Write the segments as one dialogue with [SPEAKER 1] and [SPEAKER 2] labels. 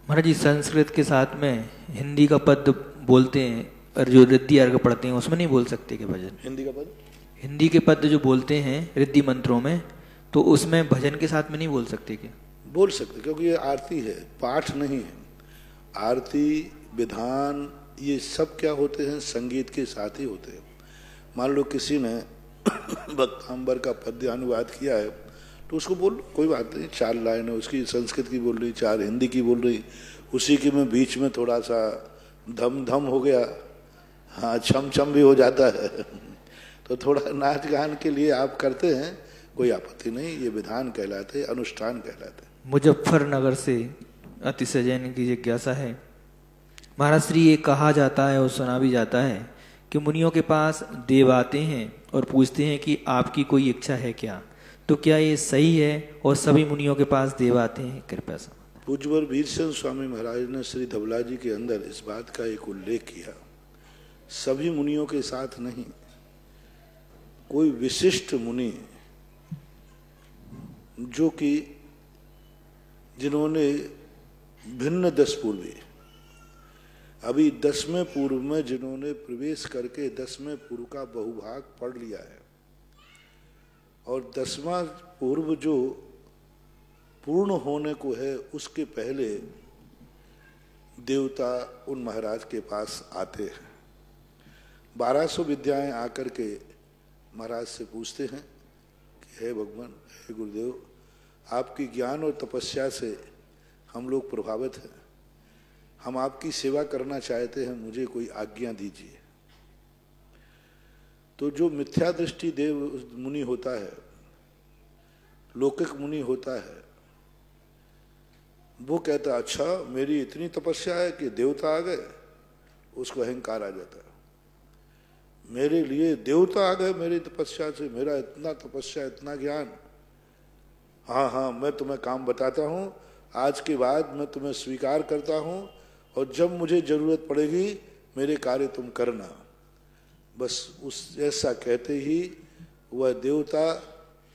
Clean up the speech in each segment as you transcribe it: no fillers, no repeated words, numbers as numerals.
[SPEAKER 1] महाराज जी, संस्कृत के साथ में हिंदी का पद बोलते हैं और जो रिद्धि अर्घ पढ़ते हैं उसमें नहीं बोल सकते क्या भजन?
[SPEAKER 2] हिंदी का पद,
[SPEAKER 1] हिंदी के पद जो बोलते हैं रिद्धि मंत्रों में, तो उसमें भजन के साथ में नहीं बोल सकते क्या?
[SPEAKER 2] बोल सकते, क्योंकि ये आरती है, पाठ नहीं है। आरती विधान ये सब क्या होते हैं, संगीत के साथ ही होते हैं। मान लो किसी ने भक्तांबर का पद्य अनुवाद किया है तो उसको बोल, कोई बात नहीं, 4 लाइन है उसकी संस्कृत की बोल रही, 4 हिंदी की बोल रही, उसी के में बीच में थोड़ा सा धम धम हो गया, हाँ छम छम भी हो जाता है तो थोड़ा नाच गान के लिए आप करते हैं, कोई आपत्ति नहीं, ये विधान कहलाते, अनुष्ठान कहलाते।
[SPEAKER 1] मुजफ्फरनगर से अतिशय जैन की जिज्ञासा है। महाराज श्री, ये कहा जाता है और सुना भी जाता है कि मुनियों के पास देव आते हैं और पूछते हैं कि आपकी कोई इच्छा है क्या, तो क्या ये सही है? और सभी मुनियों के पास देव आते हैं? कृपया से
[SPEAKER 2] पूज्यवर वीरचंद स्वामी महाराज ने श्री धवला जी के अंदर इस बात का एक उल्लेख किया, सभी मुनियों के साथ नहीं, कोई विशिष्ट मुनि जो कि जिन्होंने भिन्न 10 पूर्वी, अभी 10वें पूर्व में जिन्होंने प्रवेश करके 10वें पूर्व का बहुभाग पढ़ लिया है, और 10वां पूर्व जो पूर्ण होने को है उसके पहले देवता उन महाराज के पास आते हैं। 1200 विद्याएं आकर के महाराज से पूछते हैं कि हे भगवान, हे गुरुदेव, आपकी ज्ञान और तपस्या से हम लोग प्रभावित हैं, हम आपकी सेवा करना चाहते हैं, मुझे कोई आज्ञा दीजिए। तो जो मिथ्या दृष्टि देव मुनि होता है, लौकिक मुनि होता है, वो कहता है अच्छा मेरी इतनी तपस्या है कि देवता आ गए, उसको अहंकार आ जाता है, मेरे लिए देवता आ गए मेरी तपस्या से, मेरा इतना तपस्या, इतना ज्ञान, हाँ हाँ मैं तुम्हें काम बताता हूँ, आज के बाद मैं तुम्हें स्वीकार करता हूँ, और जब मुझे जरूरत पड़ेगी मेरे कार्य तुम करना। बस उस ऐसा कहते ही वह देवता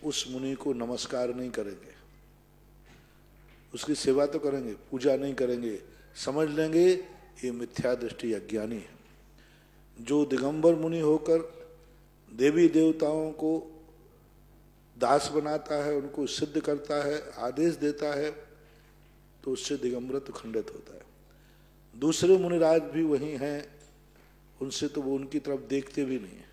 [SPEAKER 2] उस मुनि को नमस्कार नहीं करेंगे, उसकी सेवा तो करेंगे, पूजा नहीं करेंगे, समझ लेंगे ये मिथ्या दृष्टि अज्ञानी है। जो दिगंबर मुनि होकर देवी देवताओं को दास बनाता है, उनको सिद्ध करता है, आदेश देता है, तो उससे दिगंबरत्व खंडित होता है। दूसरे मुनिराज भी वही हैं, उनसे तो वो उनकी तरफ देखते भी नहीं है,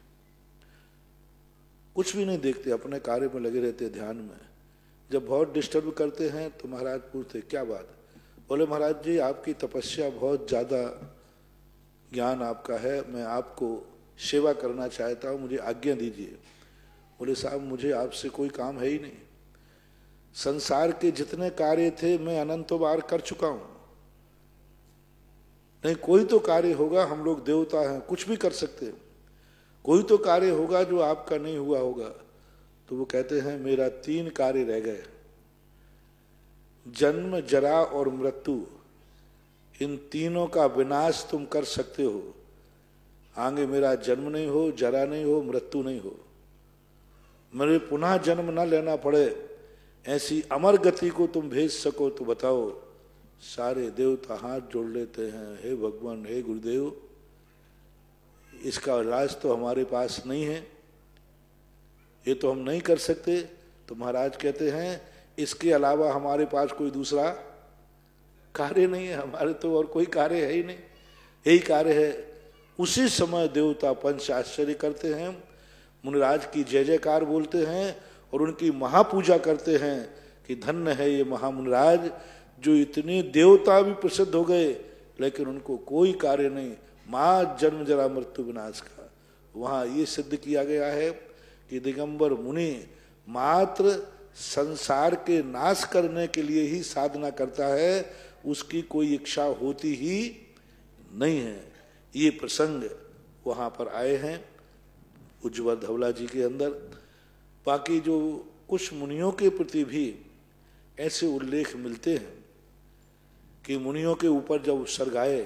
[SPEAKER 2] कुछ भी नहीं देखते, अपने कार्य में लगे रहते, ध्यान में। जब बहुत डिस्टर्ब करते हैं तो महाराज पूछते क्या बात, बोले महाराज जी आपकी तपस्या बहुत ज़्यादा, ज्ञान आपका है, मैं आपको सेवा करना चाहता हूँ, मुझे आज्ञा दीजिए। बोले साहब मुझे आपसे कोई काम है ही नहीं, संसार के जितने कार्य थे मैं अनंतों बार कर चुका हूँ, नहीं कोई तो कार्य होगा, हम लोग देवता हैं कुछ भी कर सकते हैं, कोई तो कार्य होगा जो आपका नहीं हुआ होगा। तो वो कहते हैं मेरा 3 कार्य रह गए, जन्म जरा और मृत्यु, इन तीनों का विनाश तुम कर सकते हो, आगे मेरा जन्म नहीं हो, जरा नहीं हो, मृत्यु नहीं हो, मेरे पुनः जन्म न लेना पड़े, ऐसी अमर गति को तुम भेज सको तो बताओ। सारे देवता हाथ जोड़ लेते हैं, हे भगवान, हे गुरुदेव, इसका इलाज तो हमारे पास नहीं है, ये तो हम नहीं कर सकते। तो महाराज कहते हैं इसके अलावा हमारे पास कोई दूसरा कार्य नहीं है, हमारे तो और कोई कार्य है ही नहीं, यही कार्य है। उसी समय देवता पंच आश्चर्य करते हैं, मुनिराज की जय जयकार बोलते हैं और उनकी महापूजा करते हैं कि धन्य है ये महामुनिराज, जो इतने देवता भी प्रसिद्ध हो गए लेकिन उनको कोई कार्य नहीं, मां जन्म जरा मृत्यु विनाश का। वहां ये सिद्ध किया गया है कि दिगंबर मुनि मात्र संसार के नाश करने के लिए ही साधना करता है, उसकी कोई इच्छा होती ही नहीं है। ये प्रसंग वहां पर आए हैं उज्ज्वल धवला जी के अंदर। बाकी जो कुछ मुनियों के प्रति भी ऐसे उल्लेख मिलते हैं कि मुनियों के ऊपर जब उपसर्ग आए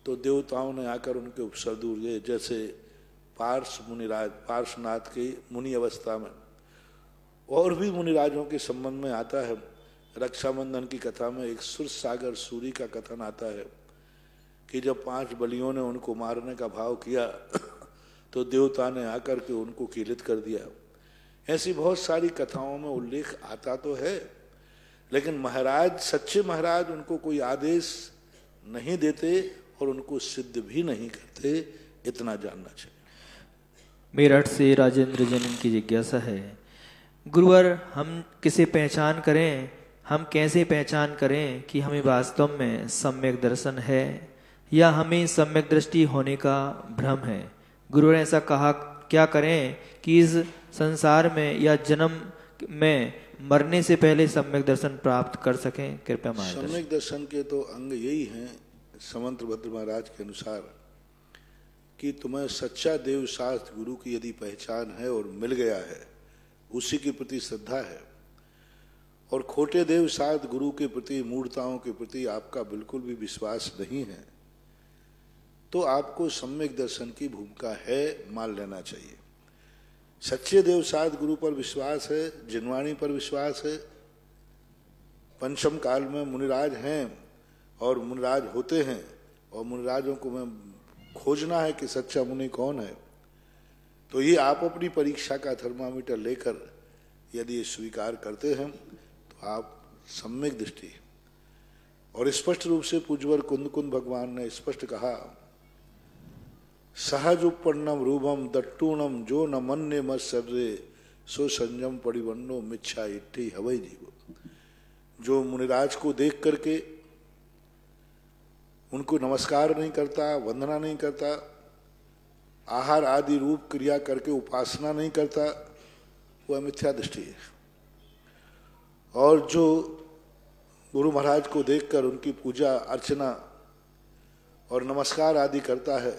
[SPEAKER 2] तो देवताओं ने आकर उनके उपसर्ग दिए, जैसे पार्श मुनिराज, पार्श्वनाथ की मुनि अवस्था में, और भी मुनिराजों के संबंध में आता है, रक्षाबंधन की कथा में एक सुर सागर सूरी का कथन आता है कि जब 5 बलियों ने उनको मारने का भाव किया तो देवता ने आकर के उनको कीलित कर दिया। ऐसी बहुत सारी कथाओं में उल्लेख आता तो है, लेकिन महाराज, सच्चे महाराज उनको कोई आदेश नहीं देते और उनको सिद्ध भी नहीं करते, इतना जानना चाहिए।
[SPEAKER 1] मेरठ से राजेंद्र जैन की जिज्ञासा है, गुरुवर हम किसे पहचान करें, हम कैसे पहचान करें कि हमें वास्तव में सम्यक दर्शन है या हमें सम्यक दृष्टि होने का भ्रम है। गुरुवर ऐसा कहा क्या करें कि इस संसार में या जन्म में मरने से पहले सम्यक दर्शन प्राप्त कर सकें, कृपया मार्गदर्शन।
[SPEAKER 2] सम्यक दर्शन के तो अंग यही हैं समंत भद्र महाराज के अनुसार कि तुम्हें सच्चा देव शास्त्र गुरु की यदि पहचान है और मिल गया है, उसी के प्रति श्रद्धा है, और खोटे देव शास्त्र गुरु के प्रति, मूर्ताओं के प्रति आपका बिल्कुल भी विश्वास नहीं है, तो आपको सम्यक दर्शन की भूमिका है, मान लेना चाहिए। सच्चे देव शास्त्र गुरु पर विश्वास है, जिनवाणी पर विश्वास है। पंचम काल में मुनिराज हैं और मुनिराज होते हैं, और मुनिराजों को मैं खोजना है कि सच्चा मुनि कौन है। तो ये आप अपनी परीक्षा का थर्मामीटर लेकर यदि स्वीकार करते हैं तो आप सम्यक दृष्टि। और स्पष्ट रूप से पूज्यवर कुंद कुंद भगवान ने स्पष्ट कहा, सहज उपन्नम रूपम दट्टूणम जो न मन्ने मत सर्रे सो संयम परिवन्नो मिच्छा इट्ठी हवई जीव। जो मुनिराज को देख करके उनको नमस्कार नहीं करता, वंदना नहीं करता, आहार आदि रूप क्रिया करके उपासना नहीं करता, वह मिथ्या दृष्टि है। और जो गुरु महाराज को देखकर उनकी पूजा अर्चना और नमस्कार आदि करता है,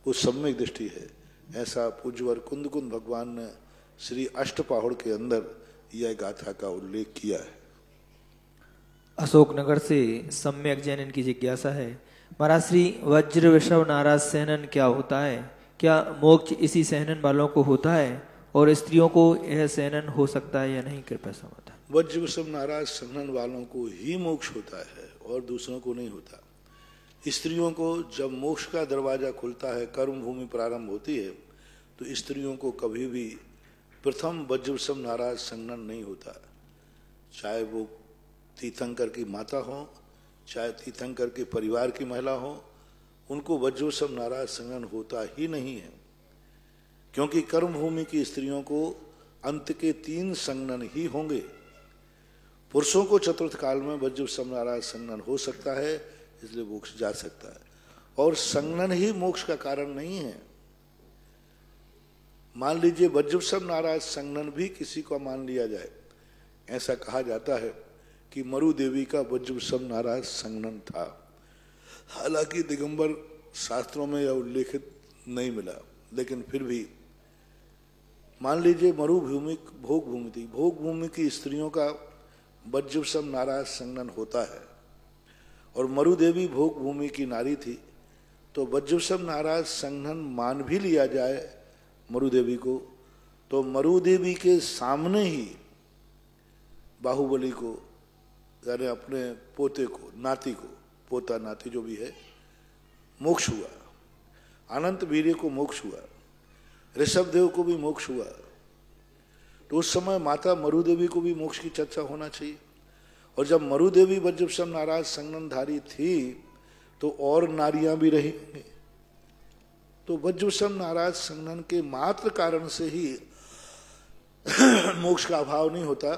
[SPEAKER 2] वो सम्यक दृष्टि है। ऐसा पूज्यवर कुंद कुंद भगवान ने श्री अष्टपाहुड़ के अंदर यह गाथा का उल्लेख किया है।
[SPEAKER 1] अशोकनगर से सम्यक जैन की जिज्ञासा है, महाराज श्री वज्र वृषभ नाराज सहनन क्या होता है? क्या मोक्ष इसी सहनन वालों को होता है और स्त्रियों को यह सहनन हो सकता है या नहीं, कृपया समझा।
[SPEAKER 2] वज्र वृषभ नाराज सहनन वालों को ही मोक्ष होता है और दूसरों को नहीं होता। स्त्रियों को जब मोक्ष का दरवाजा खुलता है, कर्म भूमि प्रारंभ होती है, तो स्त्रियों को कभी भी प्रथम वज्र वृषभ नाराज संगनन नहीं होता। चाहे वो तीर्थंकर की माता हो, चाहे तीर्थंकर के परिवार की महिला हो, उनको वज्र वृषभ नाराज संगनन होता ही नहीं है। क्योंकि कर्म भूमि की स्त्रियों को अंत के 3 संगनन ही होंगे। पुरुषों को चतुर्थ काल में वज्र वृषभ नाराज संगनन हो सकता है, इसलिए मोक्ष जा सकता है, और संगनन ही मोक्ष का कारण नहीं है। मान लीजिए वज्र वृषभ नाराज संगनन भी किसी को मान लिया जाए, ऐसा कहा जाता है कि मरु देवी का वज्र वृषभ नाराज संगनन था। हालांकि दिगंबर शास्त्रों में यह उल्लेखित नहीं मिला, लेकिन फिर भी मान लीजिए मरुभूमि भोग भूमि थी, भोग भूमि की स्त्रियों का वज्र वृषभ नाराज संगनन होता है, और मरु देवी भोग भूमि की नारी थी, तो वज्र वृषभ नाराज संगनन मान भी लिया जाए मरु देवी को, तो मरु देवी के सामने ही बाहुबली को, यानी अपने पोते को, नाती को, पोता नाती जो भी है, मोक्ष हुआ। अनंत वीर्य को मोक्ष हुआ, ऋषभदेव को भी मोक्ष हुआ। तो उस समय माता मरु देवी को भी मोक्ष की चर्चा होना चाहिए। और जब मरु देवी वज्र वृषभ नाराज संगननधारी थी तो और नारियां भी रही। तो वज्र वृषभ नाराज संगनन के मात्र कारण से ही मोक्ष का अभाव नहीं होता,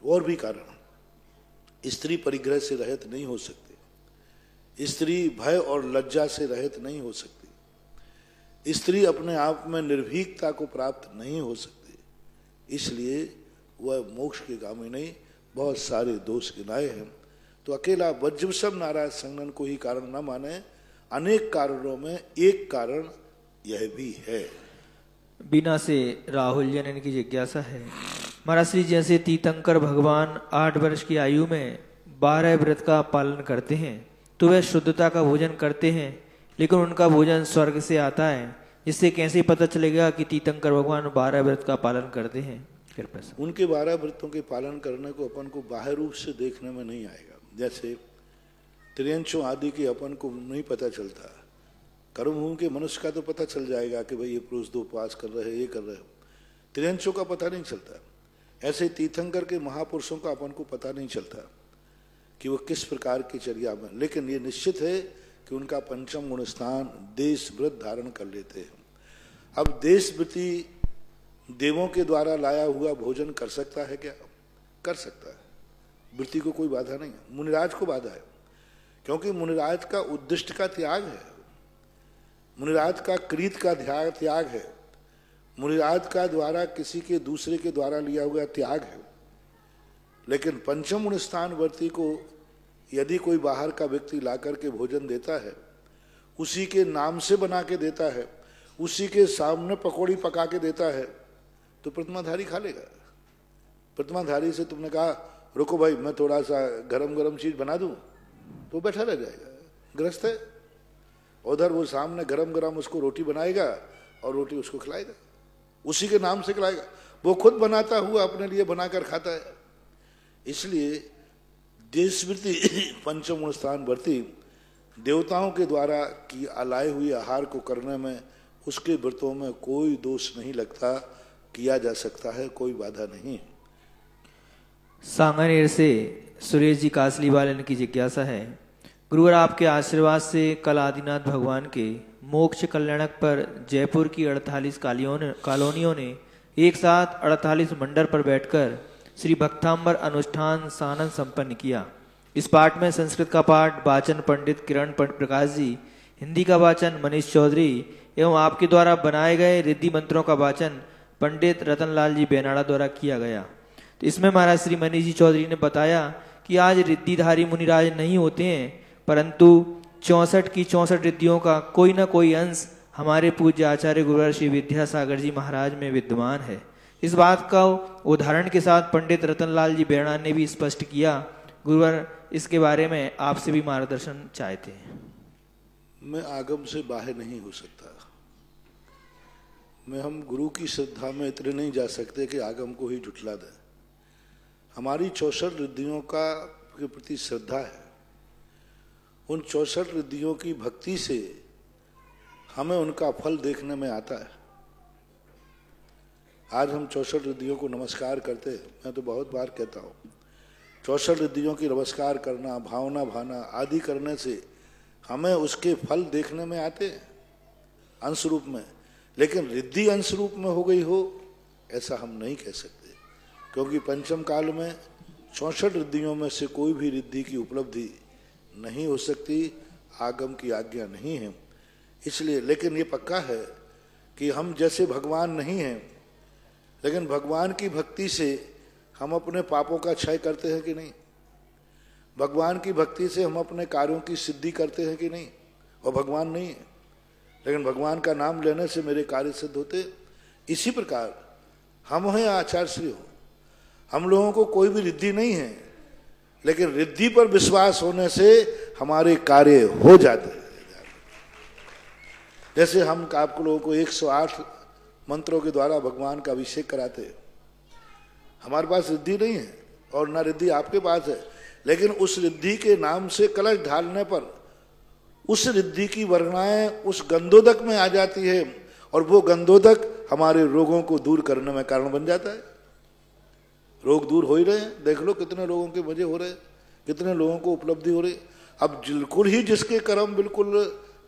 [SPEAKER 2] और भी कारण। स्त्री परिग्रह से रहित नहीं हो सकती, स्त्री भय और लज्जा से रहित नहीं हो सकती, स्त्री अपने आप में निर्भीकता को प्राप्त नहीं हो सकती, इसलिए वह मोक्ष के गामी नहीं। बहुत सारे दोष गिनाए हैं, तो अकेला वज्र वृषभ नाराज संगनन को ही कारण न माने, अनेक कारणों में एक कारण यह भी है।
[SPEAKER 1] बीना से राहुल जैन की जिज्ञासा है, महाराज श्री जैसे तीर्थंकर भगवान 8 वर्ष की आयु में 12 व्रत का पालन करते हैं, तो वह शुद्धता का भोजन करते हैं, लेकिन उनका भोजन स्वर्ग से आता है, जिससे कैसे पता चलेगा कि तीर्थंकर भगवान 12 व्रत का पालन करते हैं? कृपया सर।
[SPEAKER 2] उनके 12 व्रतों के पालन करने को अपन को बाह्य रूप से देखने में नहीं आएगा। जैसे त्रियंशों आदि के अपन को नहीं पता चलता, कर्मभूमि के मनुष्य का तो पता चल जाएगा कि भाई ये पुरुष 2 उपवास कर रहे हैं, ये कर रहे हो, त्रियंशों का पता नहीं चलता। ऐसे तीर्थंकर के महापुरुषों का अपन को पता नहीं चलता कि वो किस प्रकार की चर्या में, लेकिन ये निश्चित है कि उनका पंचम गुण स्थान देश व्रत धारण कर लेते हैं। अब देश व्रती देवों के द्वारा लाया हुआ भोजन कर सकता है क्या? कर सकता है, वृत्ति को कोई बाधा नहीं है। मुनिराज को बाधा है, क्योंकि मुनिराज का उद्दिष्ट का त्याग है, मुनिराज का क्रीत का त्याग है, मुनिराज का द्वारा किसी के दूसरे के द्वारा लिया हुआ त्याग है। लेकिन पंचम गुण स्थान वर्ती को यदि कोई बाहर का व्यक्ति ला करके भोजन देता है, उसी के नाम से बना के देता है, उसी के सामने पकौड़ी पका के देता है, तो प्रतिमाधारी खा लेगा। प्रतिमाधारी से तुमने कहा रुको भाई मैं थोड़ा सा गरम गरम चीज बना दूं, तो बैठा रह जाएगा, ग्रस्त है। उधर वो सामने गरम गरम उसको रोटी बनाएगा और रोटी उसको खिलाएगा, उसी के नाम से खिलाएगा। वो खुद बनाता हुआ अपने लिए बनाकर खाता है। इसलिए देशवृत्ति पंचम गुण स्थान वर्ती देवताओं के द्वारा की लाए हुए आहार को करने में उसके व्रतों में कोई दोष नहीं लगता, किया जा सकता है, कोई बाधा नहीं।
[SPEAKER 1] सांगानेर से सुरेश जी कासली वाले की जिज्ञासा है, गुरुवर आपके आशीर्वाद से कल आदिनाथ भगवान के मोक्ष कल्याणक पर जयपुर की 48 कॉलोनियों ने एक साथ 48 मंडर पर बैठकर श्री भक्तांबर अनुष्ठान सानन संपन्न किया। इस पाठ में संस्कृत का पाठ वाचन पंडित किरण प्रकाश जी, हिंदी का वाचन मनीष चौधरी एवं आपके द्वारा बनाए गए रिद्धि मंत्रों का वाचन पंडित रतनलाल जी बेनाड़ा द्वारा किया गया। तो इसमें महाराज श्री मनीष जी चौधरी ने बताया कि आज रिद्धिधारी मुनिराज नहीं होते हैं, परंतु 64 की 64 रिद्धियों का कोई ना कोई अंश हमारे पूज्य आचार्य गुरुवर श्री विद्यासागर जी महाराज में विद्यमान है। इस बात का उदाहरण के साथ पंडित रतनलाल जी बेनाड़ा ने भी स्पष्ट किया। गुरुवर इसके बारे में आपसे भी मार्गदर्शन चाहते हैं।
[SPEAKER 2] मैं आगम से बाहर नहीं हो सकता, मैं हम गुरु की श्रद्धा में इतने नहीं जा सकते कि आगम को ही झुठला दें। हमारी 64 रिद्धियों का के प्रति श्रद्धा है, उन 64 रिद्धियों की भक्ति से हमें उनका फल देखने में आता है। आज हम 64 रिद्धियों को नमस्कार करते हैं, मैं तो बहुत बार कहता हूँ 64 रिद्धियों की नमस्कार करना, भावना भाना आदि करने से हमें उसके फल देखने में आते हैं अंश रूप में। लेकिन रिद्धि अंश रूप में हो गई हो ऐसा हम नहीं कह सकते, क्योंकि पंचम काल में 64 रिद्धियों में से कोई भी रिद्धि की उपलब्धि नहीं हो सकती, आगम की आज्ञा नहीं है। इसलिए लेकिन ये पक्का है कि हम जैसे भगवान नहीं हैं, लेकिन भगवान की भक्ति से हम अपने पापों का क्षय करते हैं कि नहीं, भगवान की भक्ति से हम अपने कार्यों की सिद्धि करते हैं कि नहीं। और भगवान नहीं है, लेकिन भगवान का नाम लेने से मेरे कार्य सिद्ध होते। इसी प्रकार हम हैं आचार्य श्री हो, हम लोगों को कोई भी रिद्धि नहीं है, लेकिन रिद्धि पर विश्वास होने से हमारे कार्य हो जाते हैं। जैसे हम आप लोगों को 108 मंत्रों के द्वारा भगवान का अभिषेक कराते हैं, हमारे पास रिद्धि नहीं है और ना रिद्धि आपके पास है, लेकिन उस रिद्धि के नाम से कलश ढालने पर उस रिद्धि की वर्णाएं उस गंधोदक में आ जाती है और वो गंधोदक हमारे रोगों को दूर करने में कारण बन जाता है। रोग दूर हो ही रहे हैं, देख लो कितने लोगों के मजे हो रहे हैं, कितने लोगों को उपलब्धि हो रही। अब बिल्कुल ही जिसके कर्म बिल्कुल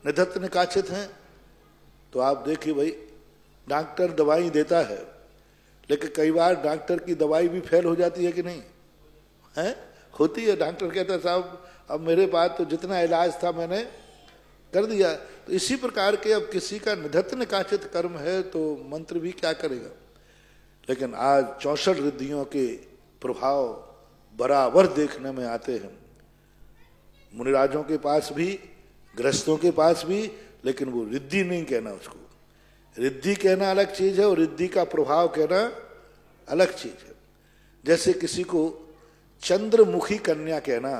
[SPEAKER 2] निधत्त निकाचित हैं, तो आप देखिए भाई डॉक्टर दवाई देता है, लेकिन कई बार डॉक्टर की दवाई भी फेल हो जाती है कि नहीं है, होती है। डॉक्टर कहता है साहब अब मेरे पास तो जितना इलाज था मैंने कर दिया। तो इसी प्रकार के अब किसी का निधत्त निकाचित कर्म है तो मंत्र भी क्या करेगा। लेकिन आज 64 रिद्धियों के प्रभाव बराबर देखने में आते हैं, मुनिराजों के पास भी, गृहस्थों के पास भी, लेकिन वो रिद्धि नहीं कहना उसको। रिद्धि कहना अलग चीज है और रिद्धि का प्रभाव कहना अलग चीज है। जैसे किसी को चंद्रमुखी कन्या कहना,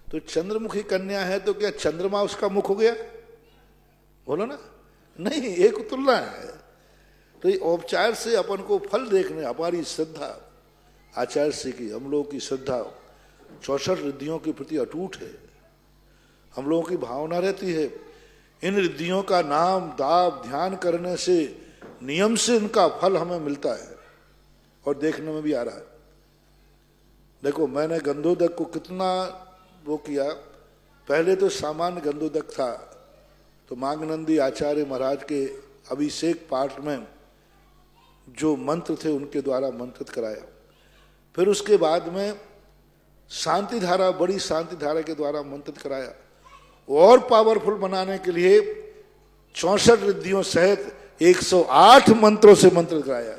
[SPEAKER 2] तो चंद्रमुखी कन्या है तो क्या चंद्रमा उसका मुख हो गया, बोलो ना, नहीं, एक तुलना है। तो ये औपचार से अपन को फल देखने, हमारी श्रद्धा आचार्य श्री की, हम लोगों की श्रद्धा 64 रिद्धियों के प्रति अटूट है। हम लोगों की भावना रहती है इन रिद्धियों का नाम दाप ध्यान करने से नियम से इनका फल हमें मिलता है और देखने में भी आ रहा है। देखो मैंने गंधोदक को कितना वो किया, पहले तो सामान्य गंधोदक था, तो मांगनंदी आचार्य महाराज के अभिषेक पाठ में जो मंत्र थे उनके द्वारा मंत्रित कराया। फिर उसके बाद में शांति धारा, बड़ी शांति धारा के द्वारा मंत्रित कराया। और पावरफुल बनाने के लिए 64 रिद्धियों सहित 108 मंत्रों से मंत्रित कराया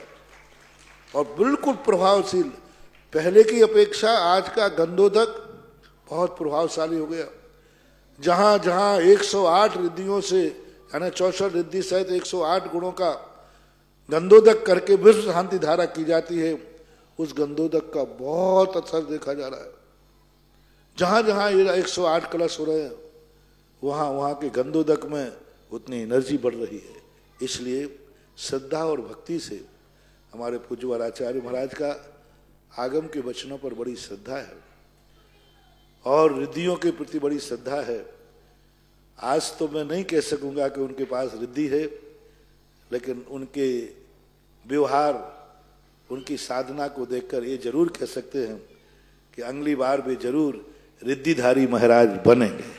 [SPEAKER 2] और बिल्कुल प्रभावशील। पहले की अपेक्षा आज का गंधोदक बहुत प्रभावशाली हो गया। जहां जहां 108 रिद्धियों से, यानी 64 रिद्धि सहित 108 गुणों का गंधोदक करके विश्व शांति धारा की जाती है, उस गंधोदक का बहुत असर देखा जा रहा है। जहां जहां ये 108 कलश हो रहे हैं, वहां वहां के गंधोदक में उतनी एनर्जी बढ़ रही है। इसलिए श्रद्धा और भक्ति से हमारे पूज्य आचार्य महाराज का आगम के वचनों पर बड़ी श्रद्धा है और रिद्धियों के प्रति बड़ी श्रद्धा है। आज तो मैं नहीं कह सकूंगा कि उनके पास रिद्धि है, लेकिन उनके व्यवहार, उनकी साधना को देखकर ये जरूर कह सकते हैं कि अगली बार वे जरूर रिद्धिधारी महाराज बनेंगे।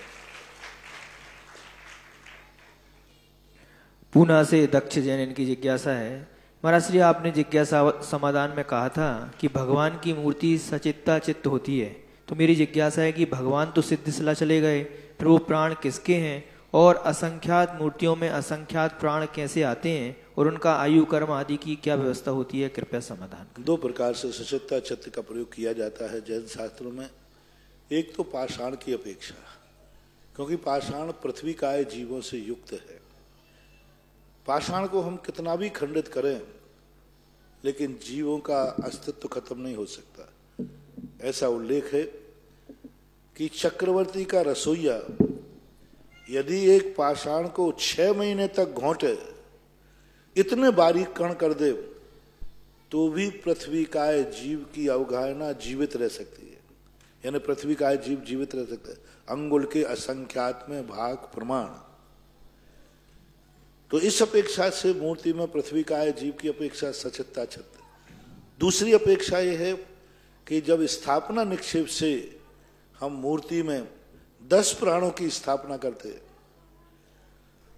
[SPEAKER 1] पूना से दक्ष जैन इनकी जिज्ञासा है, महाराज श्री आपने जिज्ञासा समाधान में कहा था कि भगवान की मूर्ति सचित्ता चित्त होती है, तो मेरी जिज्ञासा है कि भगवान तो सिद्ध सिला चले गए, फिर वो प्राण किसके हैं और असंख्यात मूर्तियों में असंख्यात प्राण कैसे आते हैं और उनका आयु कर्म आदि की क्या व्यवस्था होती है, कृपया समाधान।
[SPEAKER 2] 2 प्रकार से सचित्ता चित्त का प्रयोग किया जाता है जैन शास्त्रों में। एक तो पाषाण की अपेक्षा, क्योंकि पाषाण पृथ्वी काय जीवों से युक्त है। पाषाण को हम कितना भी खंडित करें, लेकिन जीवों का अस्तित्व खत्म नहीं हो सकता। ऐसा उल्लेख है कि चक्रवर्ती का रसोइया यदि एक पाषाण को 6 महीने तक घोंटे, इतने बारीक कण कर दे, तो भी पृथ्वी काय जीव की अवगाहना जीवित रह सकती है, यानी पृथ्वी काय जीव जीवित रह सकता है। अंगुल के असंख्यात में भाग प्रमाण। तो इस अपेक्षा से मूर्ति में पृथ्वी काय जीव की अपेक्षा सचित्ता चित्त। दूसरी अपेक्षा यह है कि जब स्थापना निक्षेप से हम मूर्ति में 10 प्राणों की स्थापना करते हैं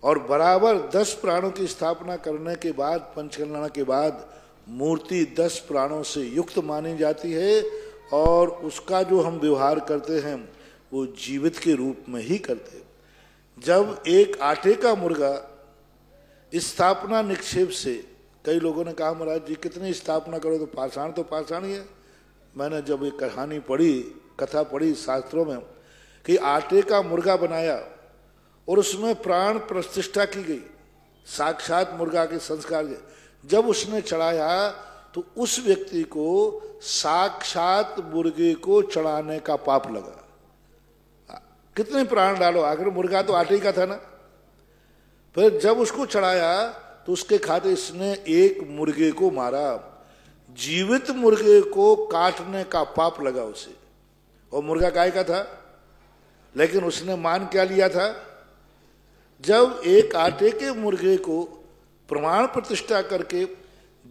[SPEAKER 2] और बराबर 10 प्राणों की स्थापना करने के बाद, पंचकल्याण के बाद, मूर्ति 10 प्राणों से युक्त मानी जाती है और उसका जो हम व्यवहार करते हैं वो जीवित के रूप में ही करते हैं। जब एक आटे का मुर्गा स्थापना निक्षेप से, कई लोगों ने कहा महाराज जी कितनी स्थापना करो, तो पाषाण ही है। मैंने जब एक कहानी पढ़ी, कथा पढ़ी शास्त्रों में कि आटे का मुर्गा बनाया और उसमें प्राण प्रतिष्ठा की गई, साक्षात मुर्गा के संस्कार के, जब उसने चढ़ाया तो उस व्यक्ति को साक्षात मुर्गे को चढ़ाने का पाप लगा। कितने प्राण डालो, आखिर मुर्गा तो आटे का था ना। फिर जब उसको चढ़ाया तो उसके खाते इसने एक मुर्गे को मारा, जीवित मुर्गे को काटने का पाप लगा उसे। और मुर्गा काय का था, लेकिन उसने मान क्या लिया था, जब एक आटे के मुर्गे को प्रमाण प्रतिष्ठा करके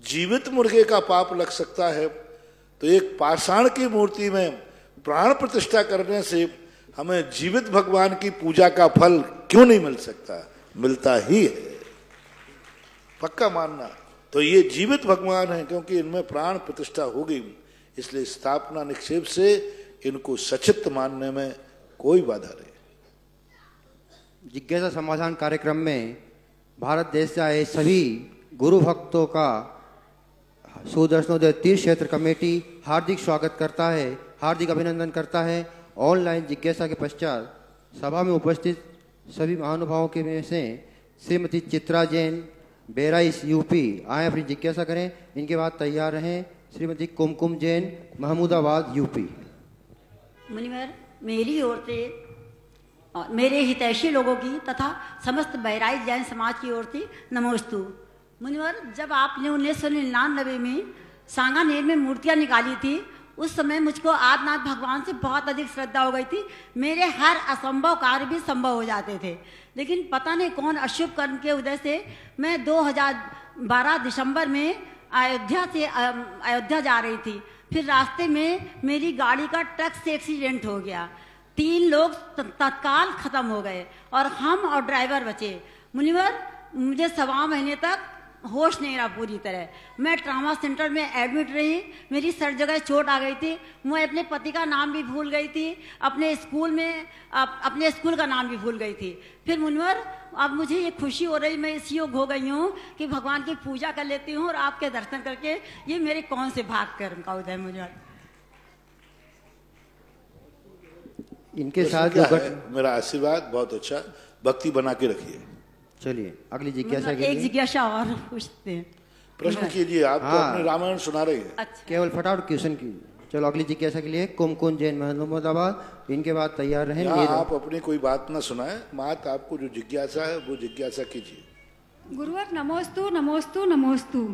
[SPEAKER 2] जीवित मुर्गे का पाप लग सकता है, तो एक पाषाण की मूर्ति में प्राण प्रतिष्ठा करने से हमें जीवित भगवान की पूजा का फल क्यों नहीं मिल सकता? मिलता ही है, पक्का मानना। तो ये जीवित भगवान है क्योंकि इनमें प्राण प्रतिष्ठा हो गई, इसलिए स्थापना निक्षेप से इनको सचित्त मानने में कोई बाधा नहीं।
[SPEAKER 3] जिज्ञासा समाधान कार्यक्रम में भारत देश से आए सभी गुरु भक्तों का सुदर्शनोदय तीर्थ क्षेत्र कमेटी हार्दिक स्वागत करता है, हार्दिक अभिनंदन करता है। ऑनलाइन जिज्ञासा के पश्चात सभा में उपस्थित सभी महानुभावों के में से श्रीमती चित्रा जैन, बेराइस यूपी, आए अपनी जिज्ञासा करें। इनके बाद तैयार रहें श्रीमती कुमकुम जैन, महमूदाबाद यूपी।
[SPEAKER 4] मुनिवर, मेरी ओर से मेरे हितैषी लोगों की तथा समस्त बहराइच जैन समाज की ओर से नमोस्तु। मुनिवर, जब आपने 1999 में सांगानेर में मूर्तियां निकाली थी, उस समय मुझको आदिनाथ भगवान से बहुत अधिक श्रद्धा हो गई थी। मेरे हर असंभव कार्य भी संभव हो जाते थे, लेकिन पता नहीं कौन अशुभ कर्म के उदय से मैं 2012 दिसंबर में अयोध्या जा रही थी। फिर रास्ते में मेरी गाड़ी का ट्रक से एक्सीडेंट हो गया। 3 लोग तत्काल खत्म हो गए और हम और ड्राइवर बचे। मुनिवर, मुझे 1.25 महीने तक होश नहीं रहा पूरी तरह। मैं ट्रामा सेंटर में एडमिट रही। मेरी सर जगह चोट आ गई थी। मैं अपने पति का नाम भी भूल गई थी, अपने स्कूल का नाम भी भूल गई थी। फिर मुनिवर, अब मुझे ये खुशी हो रही, मैं इस योग हो गई हूँ कि भगवान की पूजा कर लेती हूँ और आपके दर्शन करके ये मेरे कौन से भाग कर्म का उदय। मुनिवर,
[SPEAKER 3] इनके साथ
[SPEAKER 2] मेरा आशीर्वाद बहुत अच्छा, भक्ति बना के रखिए।
[SPEAKER 3] चलिए अगली जिज्ञासा के
[SPEAKER 4] एक
[SPEAKER 3] लिए
[SPEAKER 4] जिज्ञासा और पूछते हैं।
[SPEAKER 2] प्रश्न कीजिए। आप तो अपने रामायण सुना रहे हैं।
[SPEAKER 4] अच्छा,
[SPEAKER 3] केवल फटाफट क्वेश्चन कीजिए। चलो अगली जिज्ञासा के लिए कुमकुम जैन महमूदाबाद, इनके बाद तैयार रहें।
[SPEAKER 2] आप अपनी कोई बात ना सुनाए, मात आपको जो जिज्ञासा है वो जिज्ञासा कीजिए।
[SPEAKER 5] गुरुवर नमोस्तु नमोस्तु नमोस्तु।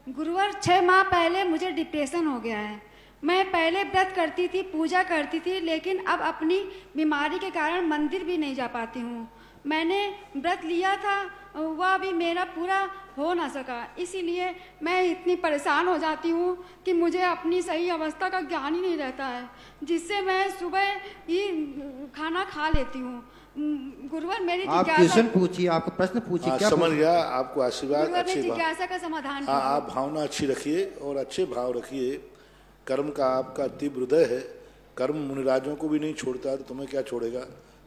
[SPEAKER 5] गुरुवर 6 माह पहले मुझे डिप्रेशन हो गया है। मैं पहले व्रत करती थी, पूजा करती थी, लेकिन अब अपनी बीमारी के कारण मंदिर भी नहीं जा पाती हूँ। मैंने व्रत लिया था, वह भी मेरा पूरा हो ना सका। इसीलिए मैं इतनी परेशान हो जाती हूँ कि मुझे अपनी सही अवस्था का ज्ञान ही नहीं रहता है, जिससे मैं सुबह ही खाना खा लेती हूँ। गुरुवर मेरी
[SPEAKER 3] आप क्वेश्चन पूछिए, आपका प्रश्न पूछिए। क्या
[SPEAKER 2] समझ गया, आपको आशीर्वाद।
[SPEAKER 5] गुरुवर
[SPEAKER 2] अच्छी
[SPEAKER 5] जिज्ञासा का समाधान।
[SPEAKER 2] आप भावना अच्छी रखिए और अच्छे भाव रखिए। कर्म का आपका तीव्र हृदय है। कर्म मुनिराजों को भी नहीं छोड़ता तो तुम्हें क्या छोड़ेगा,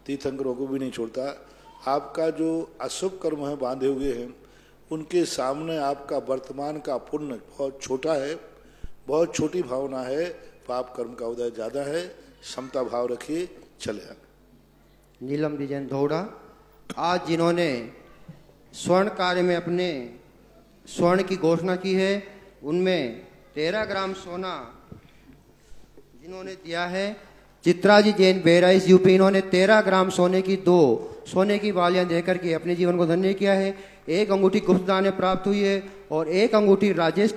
[SPEAKER 2] तीर्थंकरों को भी नहीं छोड़ता। आपका जो अशुभ कर्म है बांधे हुए हैं, उनके सामने आपका वर्तमान का पुण्य बहुत छोटा है, बहुत छोटी भावना है। पाप कर्म का उदय ज्यादा है। समता भाव रखिए, चले।
[SPEAKER 3] नीलम विजयन धौड़ा, आज जिन्होंने स्वर्ण कार्य में अपने स्वर्ण की घोषणा की है, उनमें 13 ग्राम सोना जिन्होंने दिया है, चित्रा जी जैन बेराइस यूपी, इन्होंने 13 ग्राम सोने की 2 सोने की बालियां देकर के अपने जीवन को धन्य किया है। 1 अंगूठी गुप्तदान में प्राप्त हुई है और 1 अंगूठी राजेश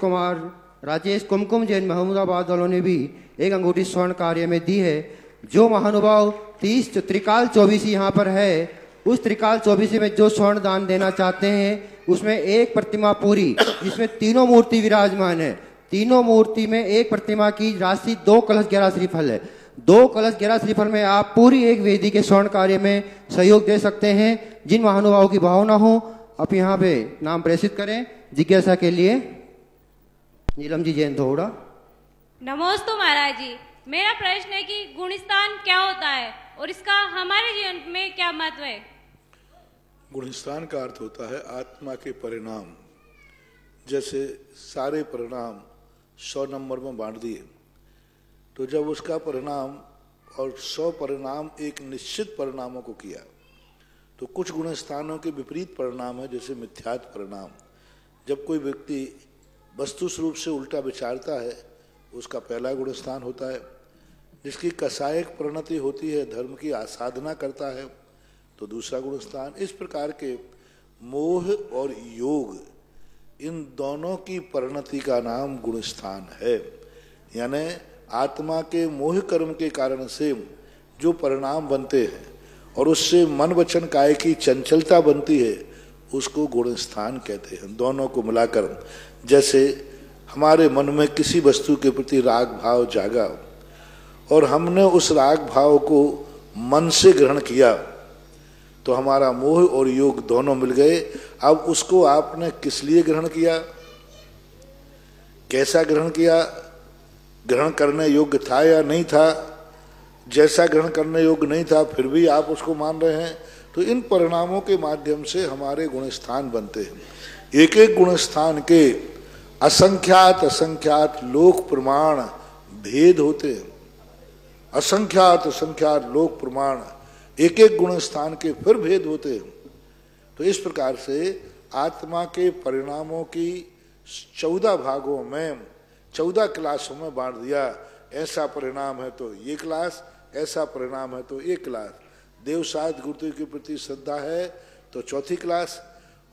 [SPEAKER 3] कुमकुम जैन महमूदाबाद वालों ने भी 1 अंगूठी स्वर्ण कार्य में दी है। जो महानुभाव 30 त्रिकाल 24 यहाँ पर है, उस त्रिकाल 24 में जो स्वर्ण दान देना चाहते हैं, उसमें एक प्रतिमा पूरी, जिसमें तीनों मूर्ति विराजमान है, तीनों मूर्ति में एक प्रतिमा की राशि 2 कलश 11 श्रीफल है। 2 कलश 11 श्रीफल में आप पूरी एक वेदी के स्वर्ण कार्य में सहयोग दे सकते हैं। जिन महानुभावों की भावना हो आप यहाँ पे नाम प्रेषित करें जिज्ञासा के लिए। नीलम जी जैन धोड़ा।
[SPEAKER 6] नमोस्तु महाराज जी, मेरा प्रश्न है कि गुणस्थान क्या होता है और इसका हमारे जीवन में क्या महत्व है?
[SPEAKER 2] गुणस्थान का अर्थ होता है आत्मा के परिणाम। जैसे सारे परिणाम 100 नंबर में बांट दिए, तो जब उसका परिणाम और 100 परिणाम एक निश्चित परिणामों को किया, तो कुछ गुणस्थानों के विपरीत परिणाम है, जैसे मिथ्यात्व परिणाम। जब कोई व्यक्ति वस्तु स्वरूप से उल्टा विचारता है, उसका पहला गुणस्थान होता है। जिसकी कसायक परिणति होती है, धर्म की आसाधना करता है, तो दूसरा गुणस्थान। इस प्रकार के मोह और योग, इन दोनों की परिणति का नाम गुणस्थान है। यानी आत्मा के मोह कर्म के कारण से जो परिणाम बनते हैं और उससे मन वचन काया की चंचलता बनती है, उसको गुणस्थान कहते हैं। दोनों को मिलाकर, जैसे हमारे मन में किसी वस्तु के प्रति राग भाव जागा और हमने उस राग भाव को मन से ग्रहण किया, तो हमारा मोह और योग दोनों मिल गए। अब उसको आपने किस लिए ग्रहण किया, कैसा ग्रहण किया, ग्रहण करने योग्य था या नहीं था, जैसा ग्रहण करने योग्य नहीं था फिर भी आप उसको मान रहे हैं, तो इन परिणामों के माध्यम से हमारे गुणस्थान बनते हैं। एक एक गुणस्थान के असंख्यात लोक प्रमाण भेद होते हैं। असंख्यात लोक प्रमाण, एक एक गुणस्थान के फिर भेद होते हैं। तो इस प्रकार से आत्मा के परिणामों की 14 भागों में 14 क्लासों में बांट दिया। ऐसा परिणाम है तो ये क्लास, ऐसा परिणाम है तो ये क्लास। देवसात गुरुदेव के प्रति श्रद्धा है तो चौथी क्लास,